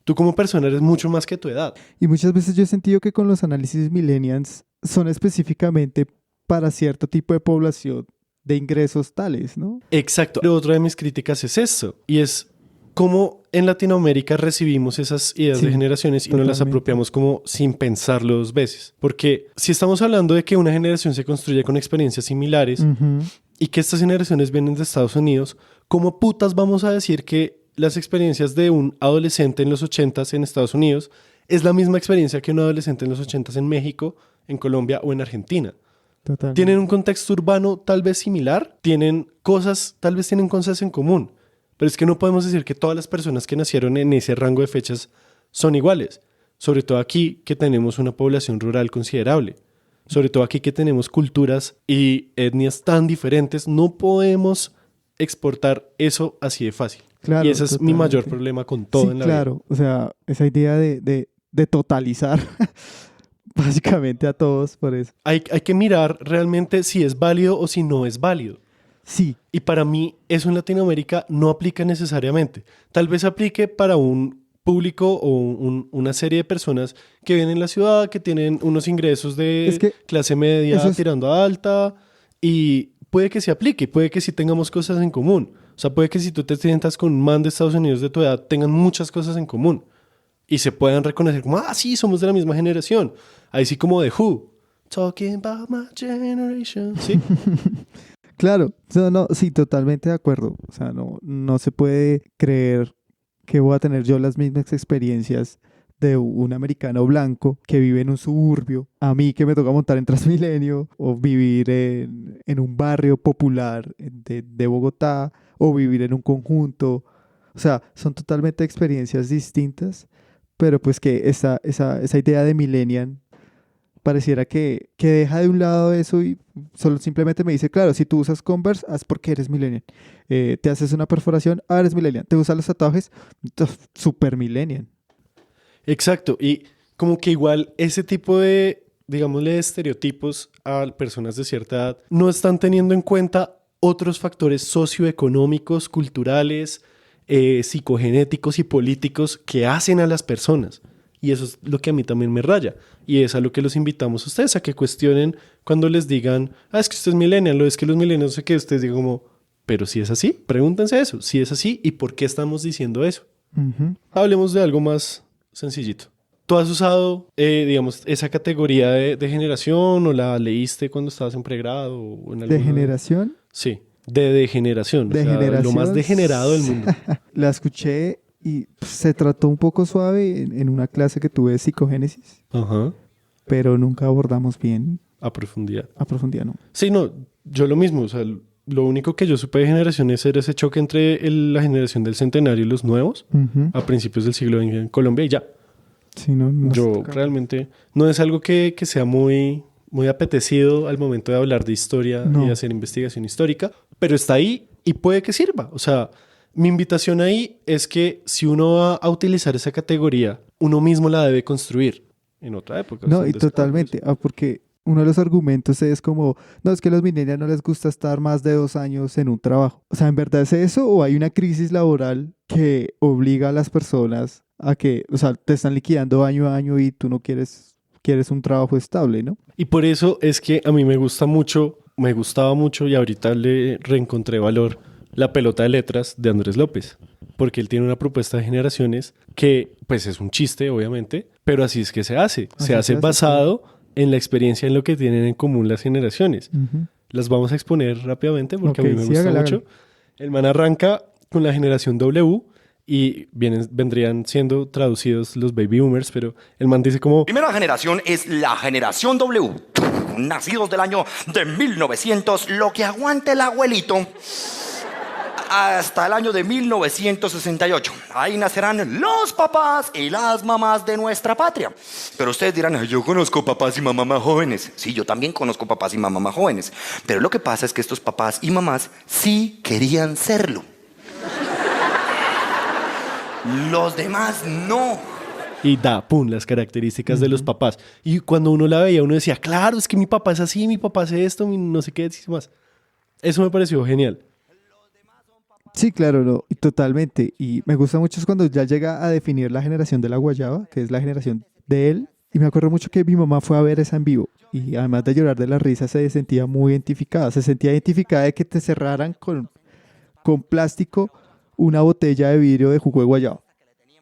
tú como persona eres mucho más que tu edad. Y muchas veces yo he sentido que con los análisis millennials son específicamente para cierto tipo de población de ingresos tales, ¿no? Exacto. Pero otra de mis críticas es eso, y es cómo en Latinoamérica recibimos esas ideas Sí, de generaciones y nos las totalmente. apropiamos como sin pensarlo dos veces. Porque si estamos hablando de que una generación se construye con experiencias similares Ujú. y que estas generaciones vienen de Estados Unidos, ¿cómo putas vamos a decir que las experiencias de un adolescente en los 80s en Estados Unidos es la misma experiencia que un adolescente en los 80s en México, en Colombia o en Argentina? Totalmente. Tienen un contexto urbano tal vez similar, tal vez tienen cosas en común, pero es que no podemos decir que todas las personas que nacieron en ese rango de fechas son iguales, sobre todo aquí que tenemos una población rural considerable, sobre todo aquí que tenemos culturas y etnias tan diferentes, no podemos exportar eso así de fácil. Claro, Y ese es mi mayor totalmente. problema con todo Sí, en la claro. O sea, esa idea de totalizar básicamente a todos por eso. Hay que mirar realmente si es válido o si no es válido. Sí, Y para mí eso en Latinoamérica no aplica necesariamente. Tal vez aplique para un público o una serie de personas que viven en la ciudad, que tienen unos ingresos de Es que clase media eso es- tirando a alta, y puede que se aplique, puede que sí tengamos cosas en común. O sea, puede que si tú te sientas con un man de Estados Unidos de tu edad, tengan muchas cosas en común y se puedan reconocer como, sí, somos de la misma generación. Ahí sí como de Who. Talking about my generation. ¿Sí? claro. No, no, sí, totalmente de acuerdo. O sea, no se puede creer que voy a tener yo las mismas experiencias de un americano blanco que vive en un suburbio, a mí que me toca montar en Transmilenio, o vivir en un barrio popular de Bogotá, o vivir en un conjunto. O sea, son totalmente experiencias distintas, pero pues que esa idea de millennial pareciera que deja de un lado eso y solo simplemente me dice, claro, si tú usas Converse, haz porque eres millennial. Te haces una perforación, eres millennial. Te usas los tatuajes, super millennial. Exacto. Y como que igual ese tipo de, digámosle, estereotipos a personas de cierta edad no están teniendo en cuenta otros factores socioeconómicos, culturales, psicogenéticos y políticos que hacen a las personas. Y eso es lo que a mí también me raya. Y es a lo que los invitamos a ustedes, a que cuestionen cuando les digan, es que usted es millennial, o es que los millennials, no sé qué, ustedes digan como, pero si es así, pregúntense eso, si es así y por qué estamos diciendo eso. Ujú. Hablemos de algo más sencillito. ¿Tú has usado, digamos, esa categoría de generación o la leíste cuando estabas en pregrado o en ¿De alguna- generación? Sí, de degeneración. O sea, Degeneración. lo más degenerado del mundo. La escuché y se trató un poco suave en una clase que tuve de psicogénesis, Ajá, pero nunca abordamos bien a profundidad. a profundidad, ¿no? Sí, no, yo lo mismo. O sea, lo único que yo supe de generaciones era ese choque entre la generación del centenario y los nuevos Ujú. a principios del siglo XX en Colombia y ya. Sí, no se Yo toca. realmente no es algo que sea muy, muy apetecido al momento de hablar de historia No. y de hacer investigación histórica, pero está ahí y puede que sirva. O sea, mi invitación ahí es que si uno va a utilizar esa categoría, uno mismo la debe construir en otra época. No, o sea, y en desarrollo. totalmente, porque uno de los argumentos es como, no, es que a los millennials no les gusta estar más de 2 años en un trabajo. O sea, ¿en verdad es eso o hay una crisis laboral que obliga a las personas a que, o sea, te están liquidando año a año y tú no quieres un trabajo estable, ¿no? Y por eso es que a mí me gustaba mucho y ahorita le reencontré valor La pelota de letras de Andrés López, porque él tiene una propuesta de generaciones que pues es un chiste obviamente, pero así es que se hace. Así Se hace basado en la experiencia, en lo que tienen en común las generaciones. Ujú. Las vamos a exponer rápidamente porque Ok, a mí me sí, gusta hágale, mucho. hágale. El man arranca con la generación W y vendrían siendo traducidos los baby boomers, pero el man dice como... Primera generación es la generación W. Nacidos del año de 1900, lo que aguante el abuelito. hasta el año de 1968. Ahí nacerán los papás y las mamás de nuestra patria. Pero ustedes dirán, "Ay, yo conozco papás y mamás más jóvenes". Sí, yo también conozco papás y mamás más jóvenes. Pero lo que pasa es que estos papás y mamás sí querían serlo. Los demás no. Y pum, las características de los papás. Y cuando uno la veía, uno decía, claro, es que mi papá es así, mi papá hace esto, no sé qué decir más. Eso me pareció genial. Sí, claro, no, y totalmente. Y me gusta mucho es cuando ya llega a definir la generación de la guayaba, que es la generación de él. Y me acuerdo mucho que mi mamá fue a ver esa en vivo. Y además de llorar de la risa, se sentía muy identificada. Se sentía identificada de que te cerraran con plástico una botella de vidrio de jugo de guayaba.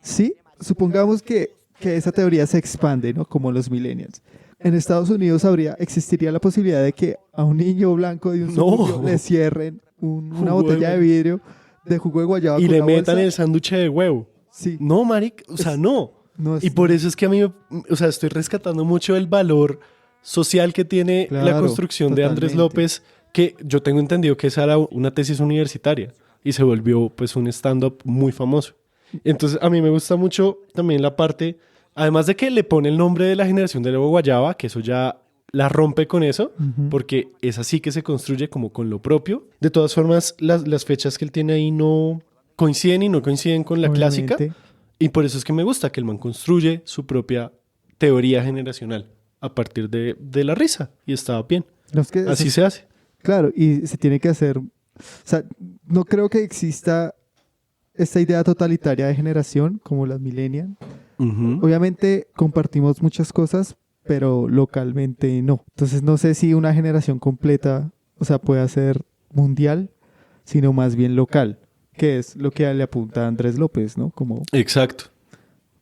¿Sí? Supongamos que esa teoría se expande, ¿no? Como los millennials. En Estados Unidos existiría la posibilidad de que a un niño blanco de un suburbio le cierren una botella de vidrio de jugo de guayaba y con le una metan bolsa. el sándwich de huevo. Sí. No, maric, o sea, no. Es- Y por eso es que a mí, o sea, estoy rescatando mucho el valor social que tiene la Claro, construcción de Andrés totalmente. López, que yo tengo entendido que esa era una tesis universitaria y se volvió pues un stand-up muy famoso. Entonces a mí me gusta mucho también la parte, además de que le pone el nombre de la generación de la guayaba, que eso ya la rompe con eso, porque es así que se construye como con lo propio. De todas formas, las fechas que él tiene ahí no coinciden y no coinciden con la clásica. Obviamente. Y por eso es que me gusta que el man construye su propia teoría generacional a partir de la risa. Y estaba bien. No, es que Así eso- se hace. Claro, y se tiene que hacer. O sea, no creo que exista esta idea totalitaria de generación como las millennials. Ujú. Obviamente compartimos muchas cosas, pero localmente no. Entonces no sé si una generación completa, o sea, puede ser mundial, sino más bien local, que es lo que le apunta a Andrés López, ¿no? Exacto.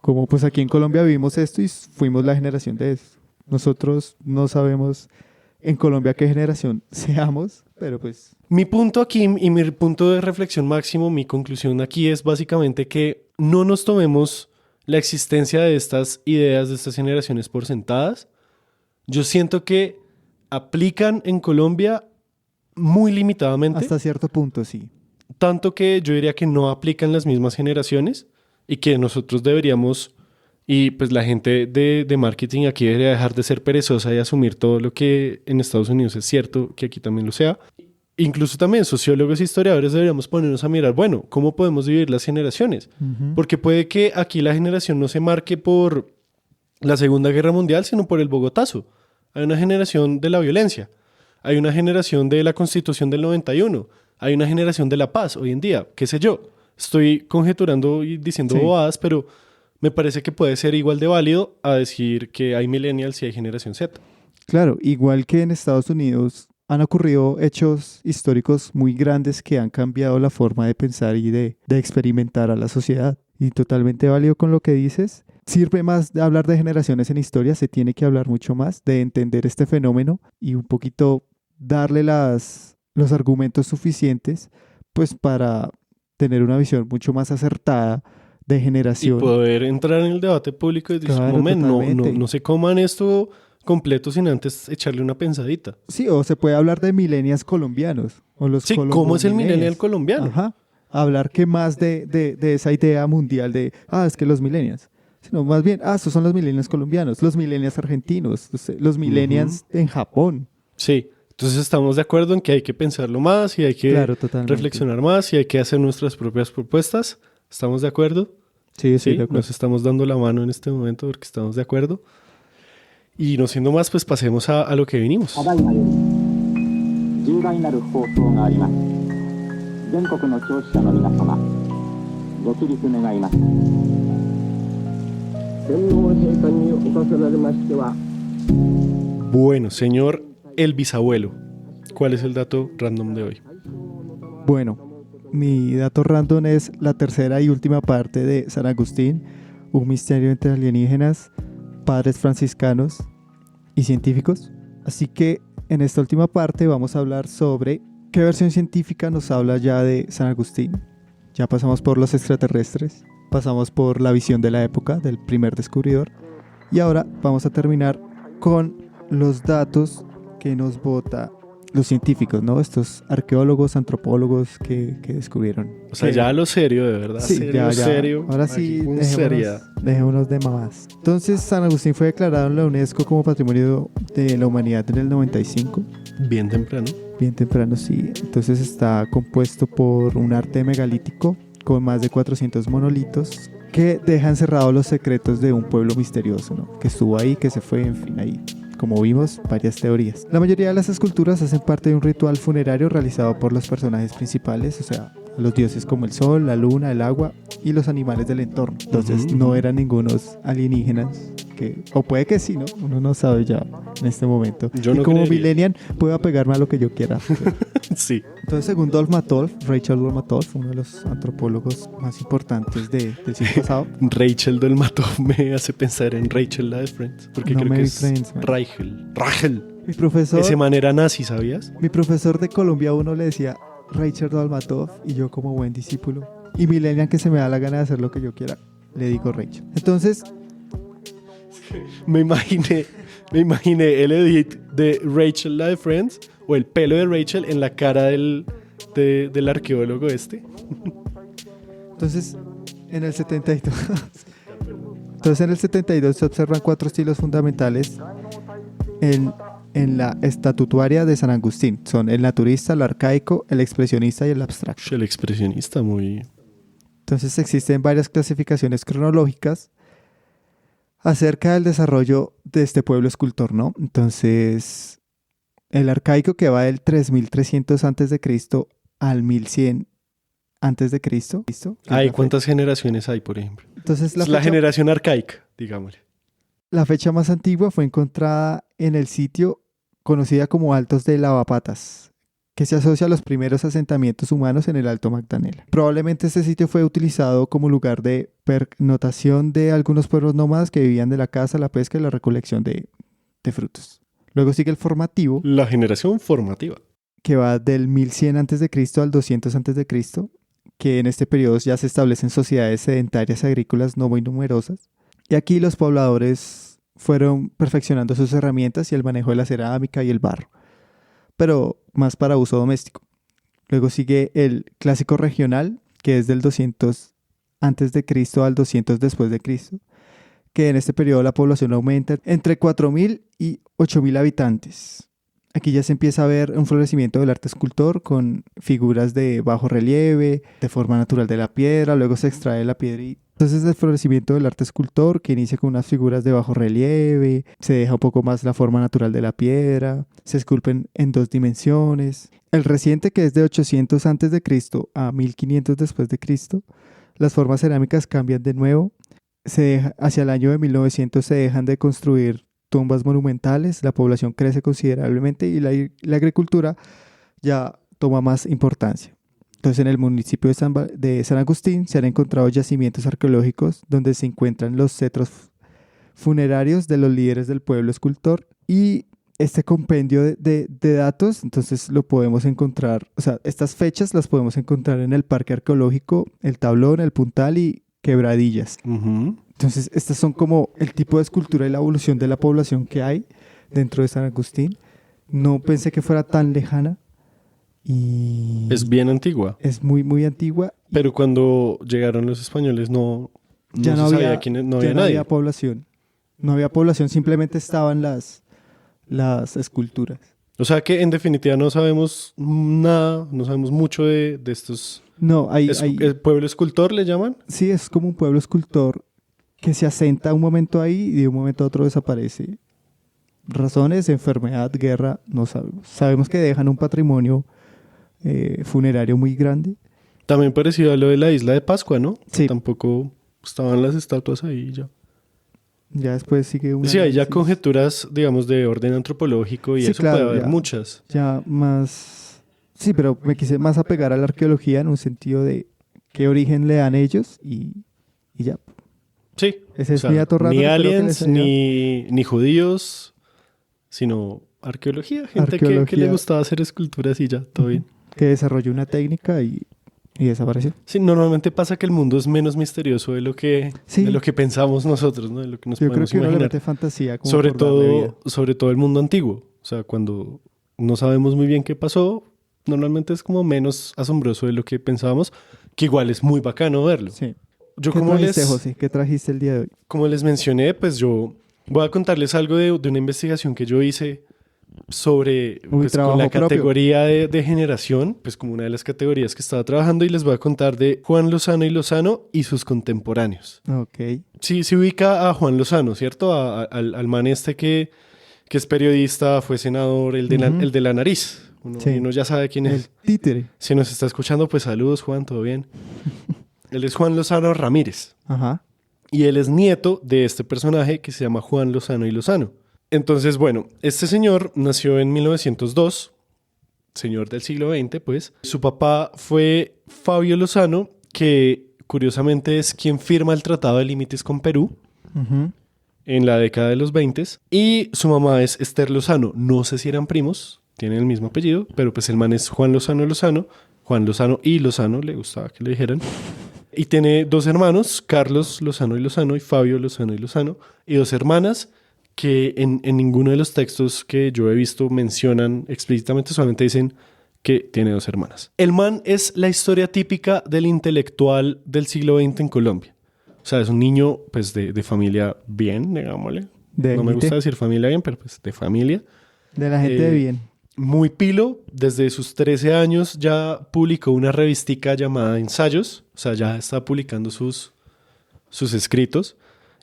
Como pues aquí en Colombia vivimos esto y fuimos la generación de eso. Nosotros no sabemos en Colombia qué generación seamos, pero pues Mi punto aquí y mi punto de reflexión máximo, mi conclusión aquí es básicamente que no nos tomemos la existencia de estas ideas, de estas generaciones por sentadas. Yo siento que aplican en Colombia muy limitadamente, hasta cierto punto sí. tanto que yo diría que no aplican las mismas generaciones y que nosotros deberíamos, y pues la gente de marketing aquí debería dejar de ser perezosa y asumir todo lo que en Estados Unidos es cierto, que aquí también lo sea. Incluso también sociólogos e historiadores deberíamos ponernos a mirar, bueno, ¿cómo podemos dividir las generaciones? Porque puede que aquí la generación no se marque por la Segunda Guerra Mundial, sino por el Bogotazo. Hay una generación de la violencia, hay una generación de la Constitución del 91, hay una generación de la paz hoy en día, qué sé yo. Estoy conjeturando y diciendo Sí. bobadas, pero me parece que puede ser igual de válido a decir que hay millennials y hay generación Z. Claro, igual que en Estados Unidos han ocurrido hechos históricos muy grandes que han cambiado la forma de pensar y de experimentar a la sociedad. Y totalmente válido con lo que dices. Sirve más de hablar de generaciones en historia, se tiene que hablar mucho más de entender este fenómeno y un poquito darle los argumentos suficientes pues para tener una visión mucho más acertada de Y generación. poder entrar en el debate público y decir, Claro, "Momen, totalmente. no se coman esto completo sin antes echarle una pensadita". Sí, o se puede hablar de millennials colombianos. O los Sí, ¿cómo es el millennial colombiano? Ajá. Hablar que más de esa idea mundial de, es que los millennials. Sino más bien, estos son los millennials colombianos, los millennials argentinos, los millennials en Japón. Sí, entonces estamos de acuerdo en que hay que pensarlo más y hay que Claro, totalmente. reflexionar más y hay que hacer nuestras propias propuestas. ¿Estamos de acuerdo? Sí, Sí, de acuerdo. nos estamos dando la mano en este momento porque estamos de acuerdo. Y no siendo más, pues pasemos a lo que vinimos. ただいまより重大なる放送があります。全国の聴取者の皆様、ご起立願います。天皇陛下におかせられましては、 Bueno, señor el bisabuelo, ¿cuál es el dato random de hoy? Bueno, mi dato random es la tercera y última parte de San Agustín, un misterio entre alienígenas, padres franciscanos y científicos. Así que en esta última parte vamos a hablar sobre qué versión científica nos habla ya de San Agustín. Ya pasamos por los extraterrestres, pasamos por la visión de la época del primer descubridor y ahora vamos a terminar con los datos que nos bota los científicos, ¿no? Estos arqueólogos, antropólogos que descubrieron. O sea, que- ya lo serio, de verdad. Sí, serio, ya. serio. Ahora aquí sí, con seriedad. dejémonos de mamás. Entonces, San Agustín fue declarado en la UNESCO como Patrimonio de la Humanidad en el 95. Bien temprano. Bien temprano, sí. Entonces está compuesto por un arte megalítico con más de 400 monolitos que dejan cerrados los secretos de un pueblo misterioso, ¿no? Que estuvo ahí, que se fue, en fin, ahí. Como vimos, varias teorías. La mayoría de las esculturas hacen parte de un ritual funerario realizado por los personajes principales, o sea, los dioses como el sol, la luna, el agua y los animales del entorno. Entonces Ujú. no eran ningunos alienígenas, o puede que sí, ¿no? Uno no sabe ya en este momento. Yo y no como creería. millennial puedo apegarme a lo que yo quiera. Sí. Entonces, según Dolmatov, Rachel Dolmatov, uno de los antropólogos más importantes del siglo pasado, Rachel del Mato me hace pensar en Rachel la de Friends. Porque No creo me que vi es Friends, man. Rachel. mi profesor, Ese man era nazi, ¿sabías? mi profesor de Colombia 1 le decía Rachel Dolmatov y yo como buen discípulo y millennial que se me da la gana de hacer lo que yo quiera, le digo Rachel. Entonces, Me imaginé el edit de Rachel la de Friends o el pelo de Rachel en la cara del arqueólogo este. Entonces, en el 72, se observan 4 estilos fundamentales en la estatuaria de San Agustín. Son el naturista, el arcaico, el expresionista y el abstracto. El expresionista muy... Entonces existen varias clasificaciones cronológicas acerca del desarrollo de este pueblo escultor, ¿no? Entonces, el arcaico que va del 3300 a.C. al 1100 a.C. ¿Listo? Que es Ay, la ¿cuántas generaciones hay, por ejemplo? Entonces, Es la generación arcaica, digámosle. la fecha más antigua fue encontrada en el sitio conocida como Altos de Lavapatas, que se asocia a los primeros asentamientos humanos en el Alto Magdalena. Probablemente este sitio fue utilizado como lugar de pernotación de algunos pueblos nómadas que vivían de la caza, la pesca y la recolección de frutos. Luego sigue el formativo, La generación formativa. que va del 1100 a.C. al 200 a.C., que en este periodo ya se establecen sociedades sedentarias agrícolas no muy numerosas. Y aquí los pobladores fueron perfeccionando sus herramientas y el manejo de la cerámica y el barro, pero más para uso doméstico. Luego sigue el clásico regional, que es del 200 antes de Cristo al 200 después de Cristo, que en este periodo la población aumenta entre 4.000 y 8.000 habitantes. Aquí ya se empieza a ver un florecimiento del arte escultor con figuras de bajo relieve, de forma natural de la piedra, luego se extrae la piedra y entonces el florecimiento del arte escultor que inicia con unas figuras de bajo relieve, se deja un poco más la forma natural de la piedra, se esculpen en 2 dimensiones. El reciente, que es de 800 a.C. a 1500 después de Cristo, las formas cerámicas cambian de nuevo. Hacia el año de 1900 se dejan de construir tumbas monumentales, la población crece considerablemente y la agricultura ya toma más importancia. Entonces, en el municipio de San Agustín se han encontrado yacimientos arqueológicos donde se encuentran los cetros funerarios de los líderes del pueblo escultor y este compendio de datos, entonces lo podemos encontrar, o sea, estas fechas las podemos encontrar en el Parque Arqueológico, el Tablón, el Puntal y Quebradillas. Ujú. Entonces, estas son como el tipo de escultura y la evolución de la población que hay dentro de San Agustín. No pensé que fuera tan lejana y Es bien antigua. es muy, muy antigua. Pero cuando llegaron los españoles no Ya se sabía quiénes, no ya había no nadie. había población. No había población, simplemente estaban las esculturas. O sea que en definitiva no sabemos nada, no sabemos mucho de estos... No, ¿El pueblo escultor le llaman? sí, es como un pueblo escultor que se asenta un momento ahí y de un momento a otro desaparece. Razones, enfermedad, guerra, no sabemos. Sabemos que dejan un patrimonio funerario muy grande. También parecido a lo de la isla de Pascua, ¿no? Sí. Tampoco estaban las estatuas ahí y ya. Ya después sigue un Sí, hay ya análisis. conjeturas, digamos, de orden antropológico y Sí, eso claro, puede haber ya. muchas. Ya más... Sí, pero me quise más apegar a la arqueología en un sentido de qué origen le dan ellos y ya. Sí. Ese es mi dato random, Ni espero que aliens, les haya- ni judíos, sino arqueología. Gente que le Arqueología. gustaba hacer esculturas y ya, todo bien. Que desarrolló una técnica y desapareció. Sí, normalmente pasa que el mundo es menos misterioso de lo que, Sí. de lo que pensamos nosotros, ¿no? De lo que nos Yo creo podemos que uno le imaginar. mete fantasía como Sobre por darle vida. todo el mundo antiguo. O sea, cuando no sabemos muy bien qué pasó. Normalmente es como menos asombroso de lo que pensábamos, que igual es muy bacano verlo. Sí. Yo ¿Qué como trajiste, José? ¿Qué trajiste el día de hoy? como les mencioné, pues yo voy a contarles algo de una investigación que yo hice sobre pues, con la trabajo propio. categoría de generación, pues como una de las categorías que estaba trabajando, y les voy a contar de Juan Lozano y sus contemporáneos. Ok. Sí, se ubica a Juan Lozano, ¿cierto? Al man este que es periodista, fue senador, el de la nariz. Sí. Uno ya sabe quién El es. títere. Si nos está escuchando, pues saludos, Juan, ¿todo bien? Él es Juan Lozano Ramírez. Ajá. Y él es nieto de este personaje que se llama Juan Lozano y Lozano. Entonces, bueno, este señor nació en 1902, señor del siglo XX, pues. Su papá fue Fabio Lozano, que curiosamente es quien firma el Tratado de Límites con Perú Ujú. en la década de los 20. Y su mamá es Esther Lozano. No sé si eran primos, tienen el mismo apellido, pero pues el man es Juan Lozano y Lozano, le gustaba que le dijeran. Y tiene dos hermanos, Carlos Lozano y Fabio Lozano, y dos hermanas que en ninguno de los textos que yo he visto mencionan explícitamente, solamente dicen que tiene dos hermanas. El man es la historia típica del intelectual del siglo XX en Colombia. O sea, es un niño pues de familia bien, digámosle. De No me élite. gusta decir familia bien, pero pues de familia. De la gente de bien. Muy pilo, desde sus 13 años ya publicó una revistica llamada Ensayos, o sea, ya está publicando sus escritos.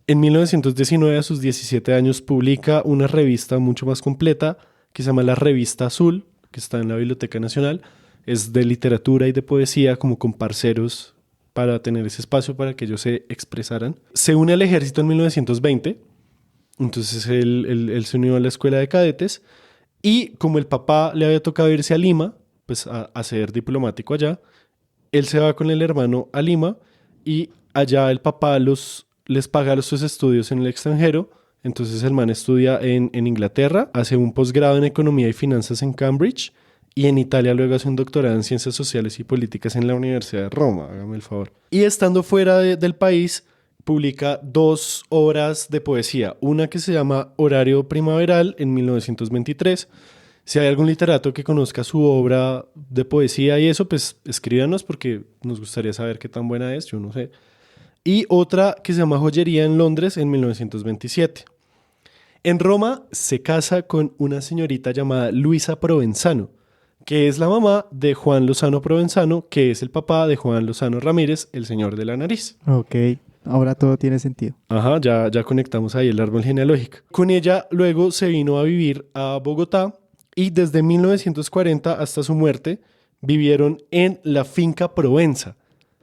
En 1919, a sus 17 años, publica una revista mucho más completa que se llama La Revista Azul, que está en la Biblioteca Nacional. Es de literatura y de poesía, como con parceros para tener ese espacio para que ellos se expresaran. Se une al ejército en 1920, entonces él se unió a la escuela de cadetes. Y como el papá le había tocado irse a Lima, pues a ser diplomático allá, él se va con el hermano a Lima y allá el papá les paga sus estudios en el extranjero. Entonces el man estudia en Inglaterra, hace un posgrado en Economía y Finanzas en Cambridge y en Italia luego hace un doctorado en Ciencias Sociales y Políticas en la Universidad de Roma, hágame el favor. Y estando fuera del país, publica 2 obras de poesía. Una que se llama Horario Primaveral en 1923. Si hay algún literato que conozca su obra de poesía y eso, pues escríbanos porque nos gustaría saber qué tan buena es, yo no sé. Y otra que se llama Joyería en Londres en 1927. En Roma se casa con una señorita llamada Luisa Provenzano, que es la mamá de Juan Lozano Provenzano, que es el papá de Juan Lozano Ramírez, el señor de la nariz. Ok. Ahora todo tiene sentido. Ajá, ya conectamos ahí el árbol genealógico. Con ella luego se vino a vivir a Bogotá y desde 1940 hasta su muerte vivieron en la finca Provenza.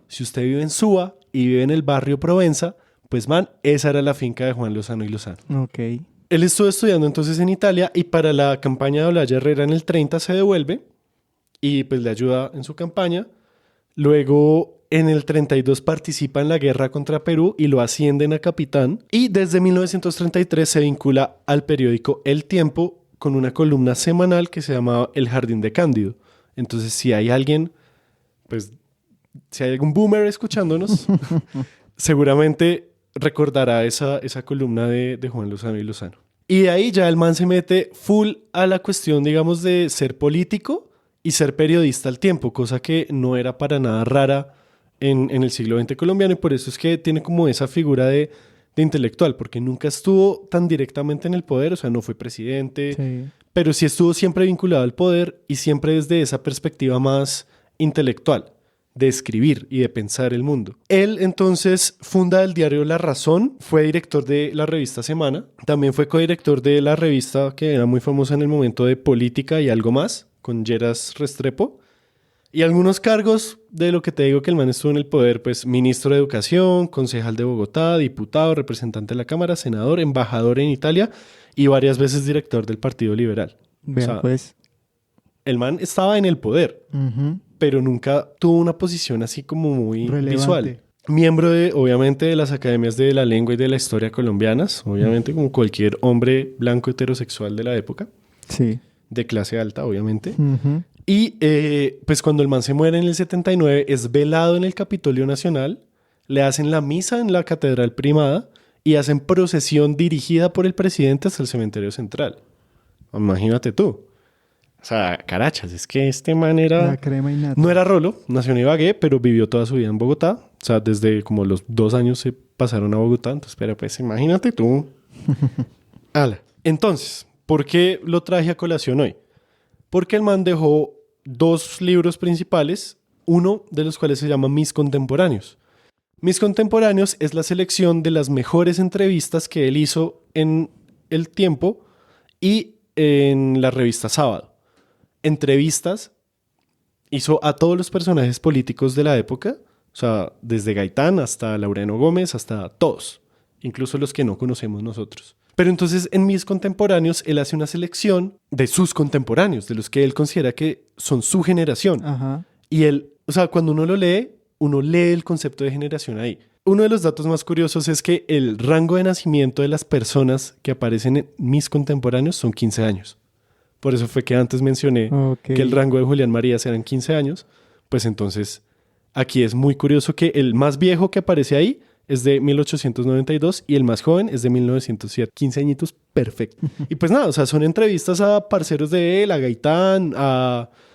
Si usted vive en Suba y vive en el barrio Provenza, pues man, esa era la finca de Juan Lozano y Lozano. Ok. Él estuvo estudiando entonces en Italia y para la campaña de Olaya Herrera en el 30 se devuelve y pues le ayuda en su campaña. Luego en el 32 participa en la guerra contra Perú y lo ascienden a capitán. Y desde 1933 se vincula al periódico El Tiempo con una columna semanal que se llamaba El Jardín de Cándido. Entonces si hay alguien, pues si hay algún boomer escuchándonos, seguramente recordará esa columna de Juan Lozano y Lozano. Y de ahí ya el man se mete full a la cuestión, digamos, de ser político y ser periodista al tiempo, cosa que no era para nada rara en el siglo XX colombiano, y por eso es que tiene como esa figura de intelectual, porque nunca estuvo tan directamente en el poder, o sea, no fue presidente, Sí. pero sí estuvo siempre vinculado al poder y siempre desde esa perspectiva más intelectual, de escribir y de pensar el mundo. Él entonces funda el diario La Razón, fue director de la revista Semana, también fue codirector de la revista que era muy famosa en el momento de Política y Algo Más, con Lleras Restrepo, y algunos cargos de lo que te digo que el man estuvo en el poder, pues ministro de Educación, concejal de Bogotá, diputado, representante de la Cámara, senador, embajador en Italia y varias veces director del Partido Liberal. Vean, O sea, pues. el man estaba en el poder, Ujú. pero nunca tuvo una posición así como muy Relevante. visual. Miembro obviamente, de las academias de la lengua y de la historia colombianas, obviamente como cualquier hombre blanco heterosexual de la época, Sí. de clase alta, obviamente. Ujú. Y pues cuando el man se muere en el 79, es velado en el Capitolio Nacional, le hacen la misa en la Catedral Primada y hacen procesión dirigida por el presidente hasta el Cementerio Central. Imagínate tú. O sea, carachas, es que este man era... La crema y nata. No era rolo, nació en Ibagué, pero vivió toda su vida en Bogotá. O sea, desde como los 2 años se pasaron a Bogotá. Entonces, pero pues imagínate tú. Ala. Entonces, ¿por qué lo traje a colación hoy? Porque el man dejó 2 libros principales, uno de los cuales se llama Mis Contemporáneos. Mis Contemporáneos es la selección de las mejores entrevistas que él hizo en El Tiempo y en la revista Sábado. Entrevistas hizo a todos los personajes políticos de la época, o sea, desde Gaitán hasta Laureano Gómez, hasta todos, incluso los que no conocemos nosotros. Pero entonces en Mis Contemporáneos él hace una selección de sus contemporáneos, de los que él considera que son su generación. Ajá. Y él, o sea, cuando uno lo lee, uno lee el concepto de generación ahí. Uno de los datos más curiosos es que el rango de nacimiento de las personas que aparecen en Mis Contemporáneos son 15 años. Por eso fue que antes mencioné que el rango de Julián Marías eran 15 años. Pues entonces, aquí es muy curioso que el más viejo que aparece ahí es de 1892 y el más joven es de 1907. 15 añitos, perfecto. Y pues nada, o sea, son entrevistas a parceros de él, a Gaitán,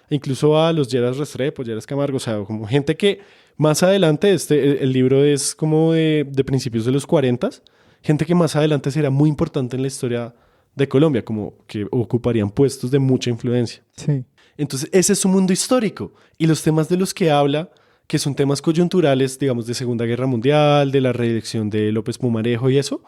incluso a los Lleras Restrepo, Lleras Camargo, o sea, como gente que más adelante, el libro es como de principios de los 40, gente que más adelante será muy importante en la historia de Colombia, como que ocuparían puestos de mucha influencia. Sí. Entonces, ese es su mundo histórico. Y los temas de los que habla, que son temas coyunturales, digamos, de Segunda Guerra Mundial, de la reelección de López Pumarejo y eso,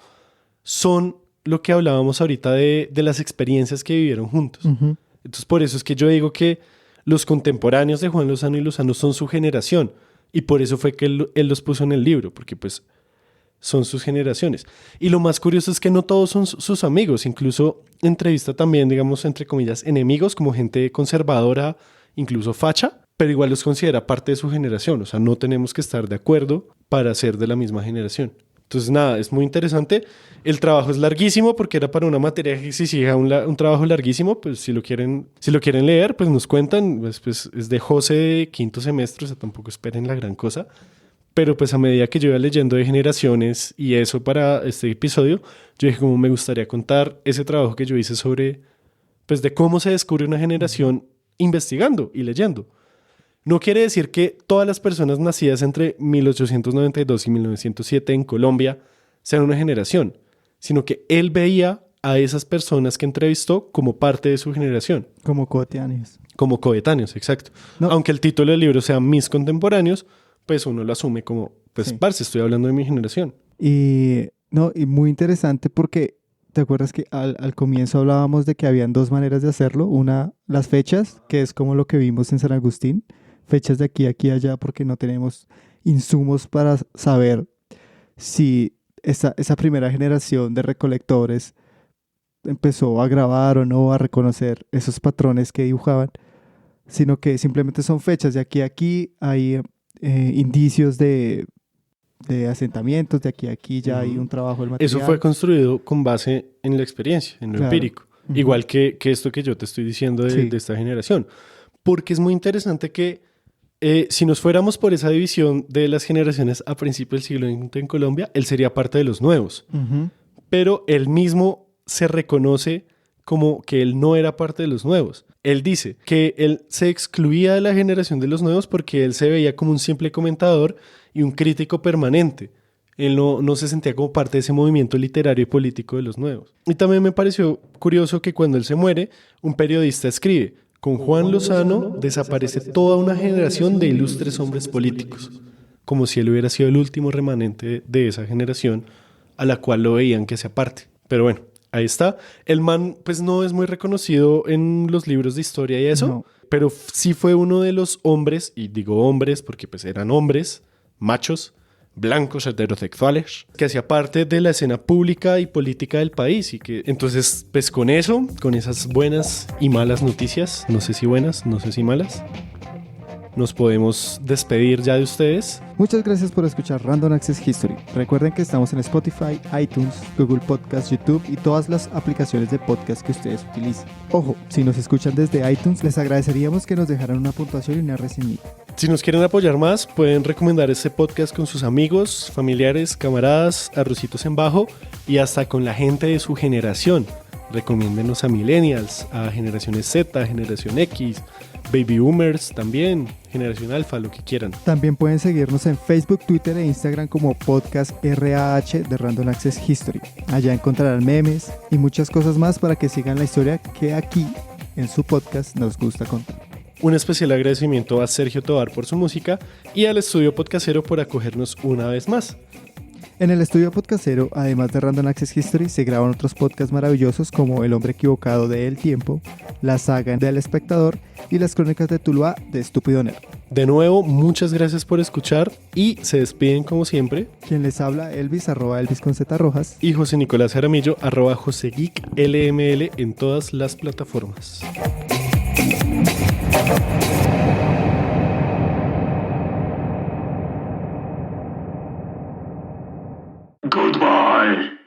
son lo que hablábamos ahorita de las experiencias que vivieron juntos. Uh-huh. Entonces, por eso es que yo digo que los contemporáneos de Juan Lozano y Lozano son su generación. Y por eso fue que él los puso en el libro, porque pues son sus generaciones. Y lo más curioso es que no todos son sus amigos. Incluso entrevista también, digamos, entre comillas, enemigos, como gente conservadora, incluso facha, pero igual los considera parte de su generación. O sea, no tenemos que estar de acuerdo para ser de la misma generación. Entonces, nada, es muy interesante. El trabajo es larguísimo porque era para una materia que exigía un trabajo larguísimo. Pues si lo quieren leer, pues nos cuentan. Pues es de José de 5º semestre, o sea, tampoco esperen la gran cosa. Pero pues a medida que yo iba leyendo de generaciones y eso para este episodio, yo dije como me gustaría contar ese trabajo que yo hice sobre, pues de cómo se descubre una generación investigando y leyendo. No quiere decir que todas las personas nacidas entre 1892 y 1907 en Colombia sean una generación, sino que él veía a esas personas que entrevistó como parte de su generación. Como coetáneos. Como coetáneos, exacto. No. Aunque el título del libro sea Mis Contemporáneos, pues uno lo asume como, pues, Sí. parce, estoy hablando de mi generación. Y muy interesante porque, ¿te acuerdas que al comienzo hablábamos de que habían 2 maneras de hacerlo? Una, las fechas, que es como lo que vimos en San Agustín, fechas de aquí, aquí, allá, porque no tenemos insumos para saber si esa primera generación de recolectores empezó a grabar o no, a reconocer esos patrones que dibujaban, sino que simplemente son fechas de aquí a aquí, hay indicios de asentamientos, de aquí a aquí ya hay un trabajo del material. Eso fue construido con base en la experiencia, en lo Claro. empírico. Ujú. Igual que esto que yo te estoy diciendo Sí. de esta generación. Porque es muy interesante que si nos fuéramos por esa división de las generaciones a principios del siglo XX en Colombia, él sería parte de los nuevos. Ujú. Pero él mismo se reconoce como que él no era parte de los nuevos. Él dice que él se excluía de la generación de los nuevos porque él se veía como un simple comentador y un crítico permanente. Él no se sentía como parte de ese movimiento literario y político de los nuevos. Y también me pareció curioso que cuando él se muere, un periodista escribe: con Juan Lozano desaparece toda una generación de ilustres hombres políticos, como si él hubiera sido el último remanente de esa generación a la cual lo veían que sea parte. Pero bueno, ahí está. El man pues no es muy reconocido en los libros de historia y eso, No. pero sí fue uno de los hombres, y digo hombres porque pues eran hombres, machos, blancos, heterosexuales, que hacía parte de la escena pública y política del país. Y que entonces, pues con eso, con esas buenas y malas noticias, no sé si buenas, no sé si malas, nos podemos despedir ya de ustedes. Muchas gracias por escuchar Random Access History. Recuerden que estamos en Spotify, iTunes, Google Podcast, YouTube y todas las aplicaciones de podcast que ustedes utilicen. Ojo, si nos escuchan desde iTunes, les agradeceríamos que nos dejaran una puntuación y una reseña. Si nos quieren apoyar más, pueden recomendar este podcast con sus amigos, familiares, camaradas, arrocitos en bajo y hasta con la gente de su generación. Recomiéndenos a Millennials, a Generaciones Z, Generación X, Baby Boomers también, Generación Alfa, lo que quieran. También pueden seguirnos en Facebook, Twitter e Instagram como Podcast RAH de Random Access History. Allá encontrarán memes y muchas cosas más para que sigan la historia que aquí en su podcast nos gusta contar. Un especial agradecimiento a Sergio Tovar por su música y al Estudio Podcastero por acogernos una vez más. En el Estudio Podcastero, además de Random Access History, se graban otros podcasts maravillosos como El Hombre Equivocado de El Tiempo, La Saga del Espectador y Las Crónicas de Tuluá de Estúpido Nerd. De nuevo, muchas gracias por escuchar y se despiden como siempre. Quien les habla, Elvis, @Elvis con Z Rojas. Y José Nicolás Jaramillo, @JoseGeekLML en todas las plataformas. Goodbye.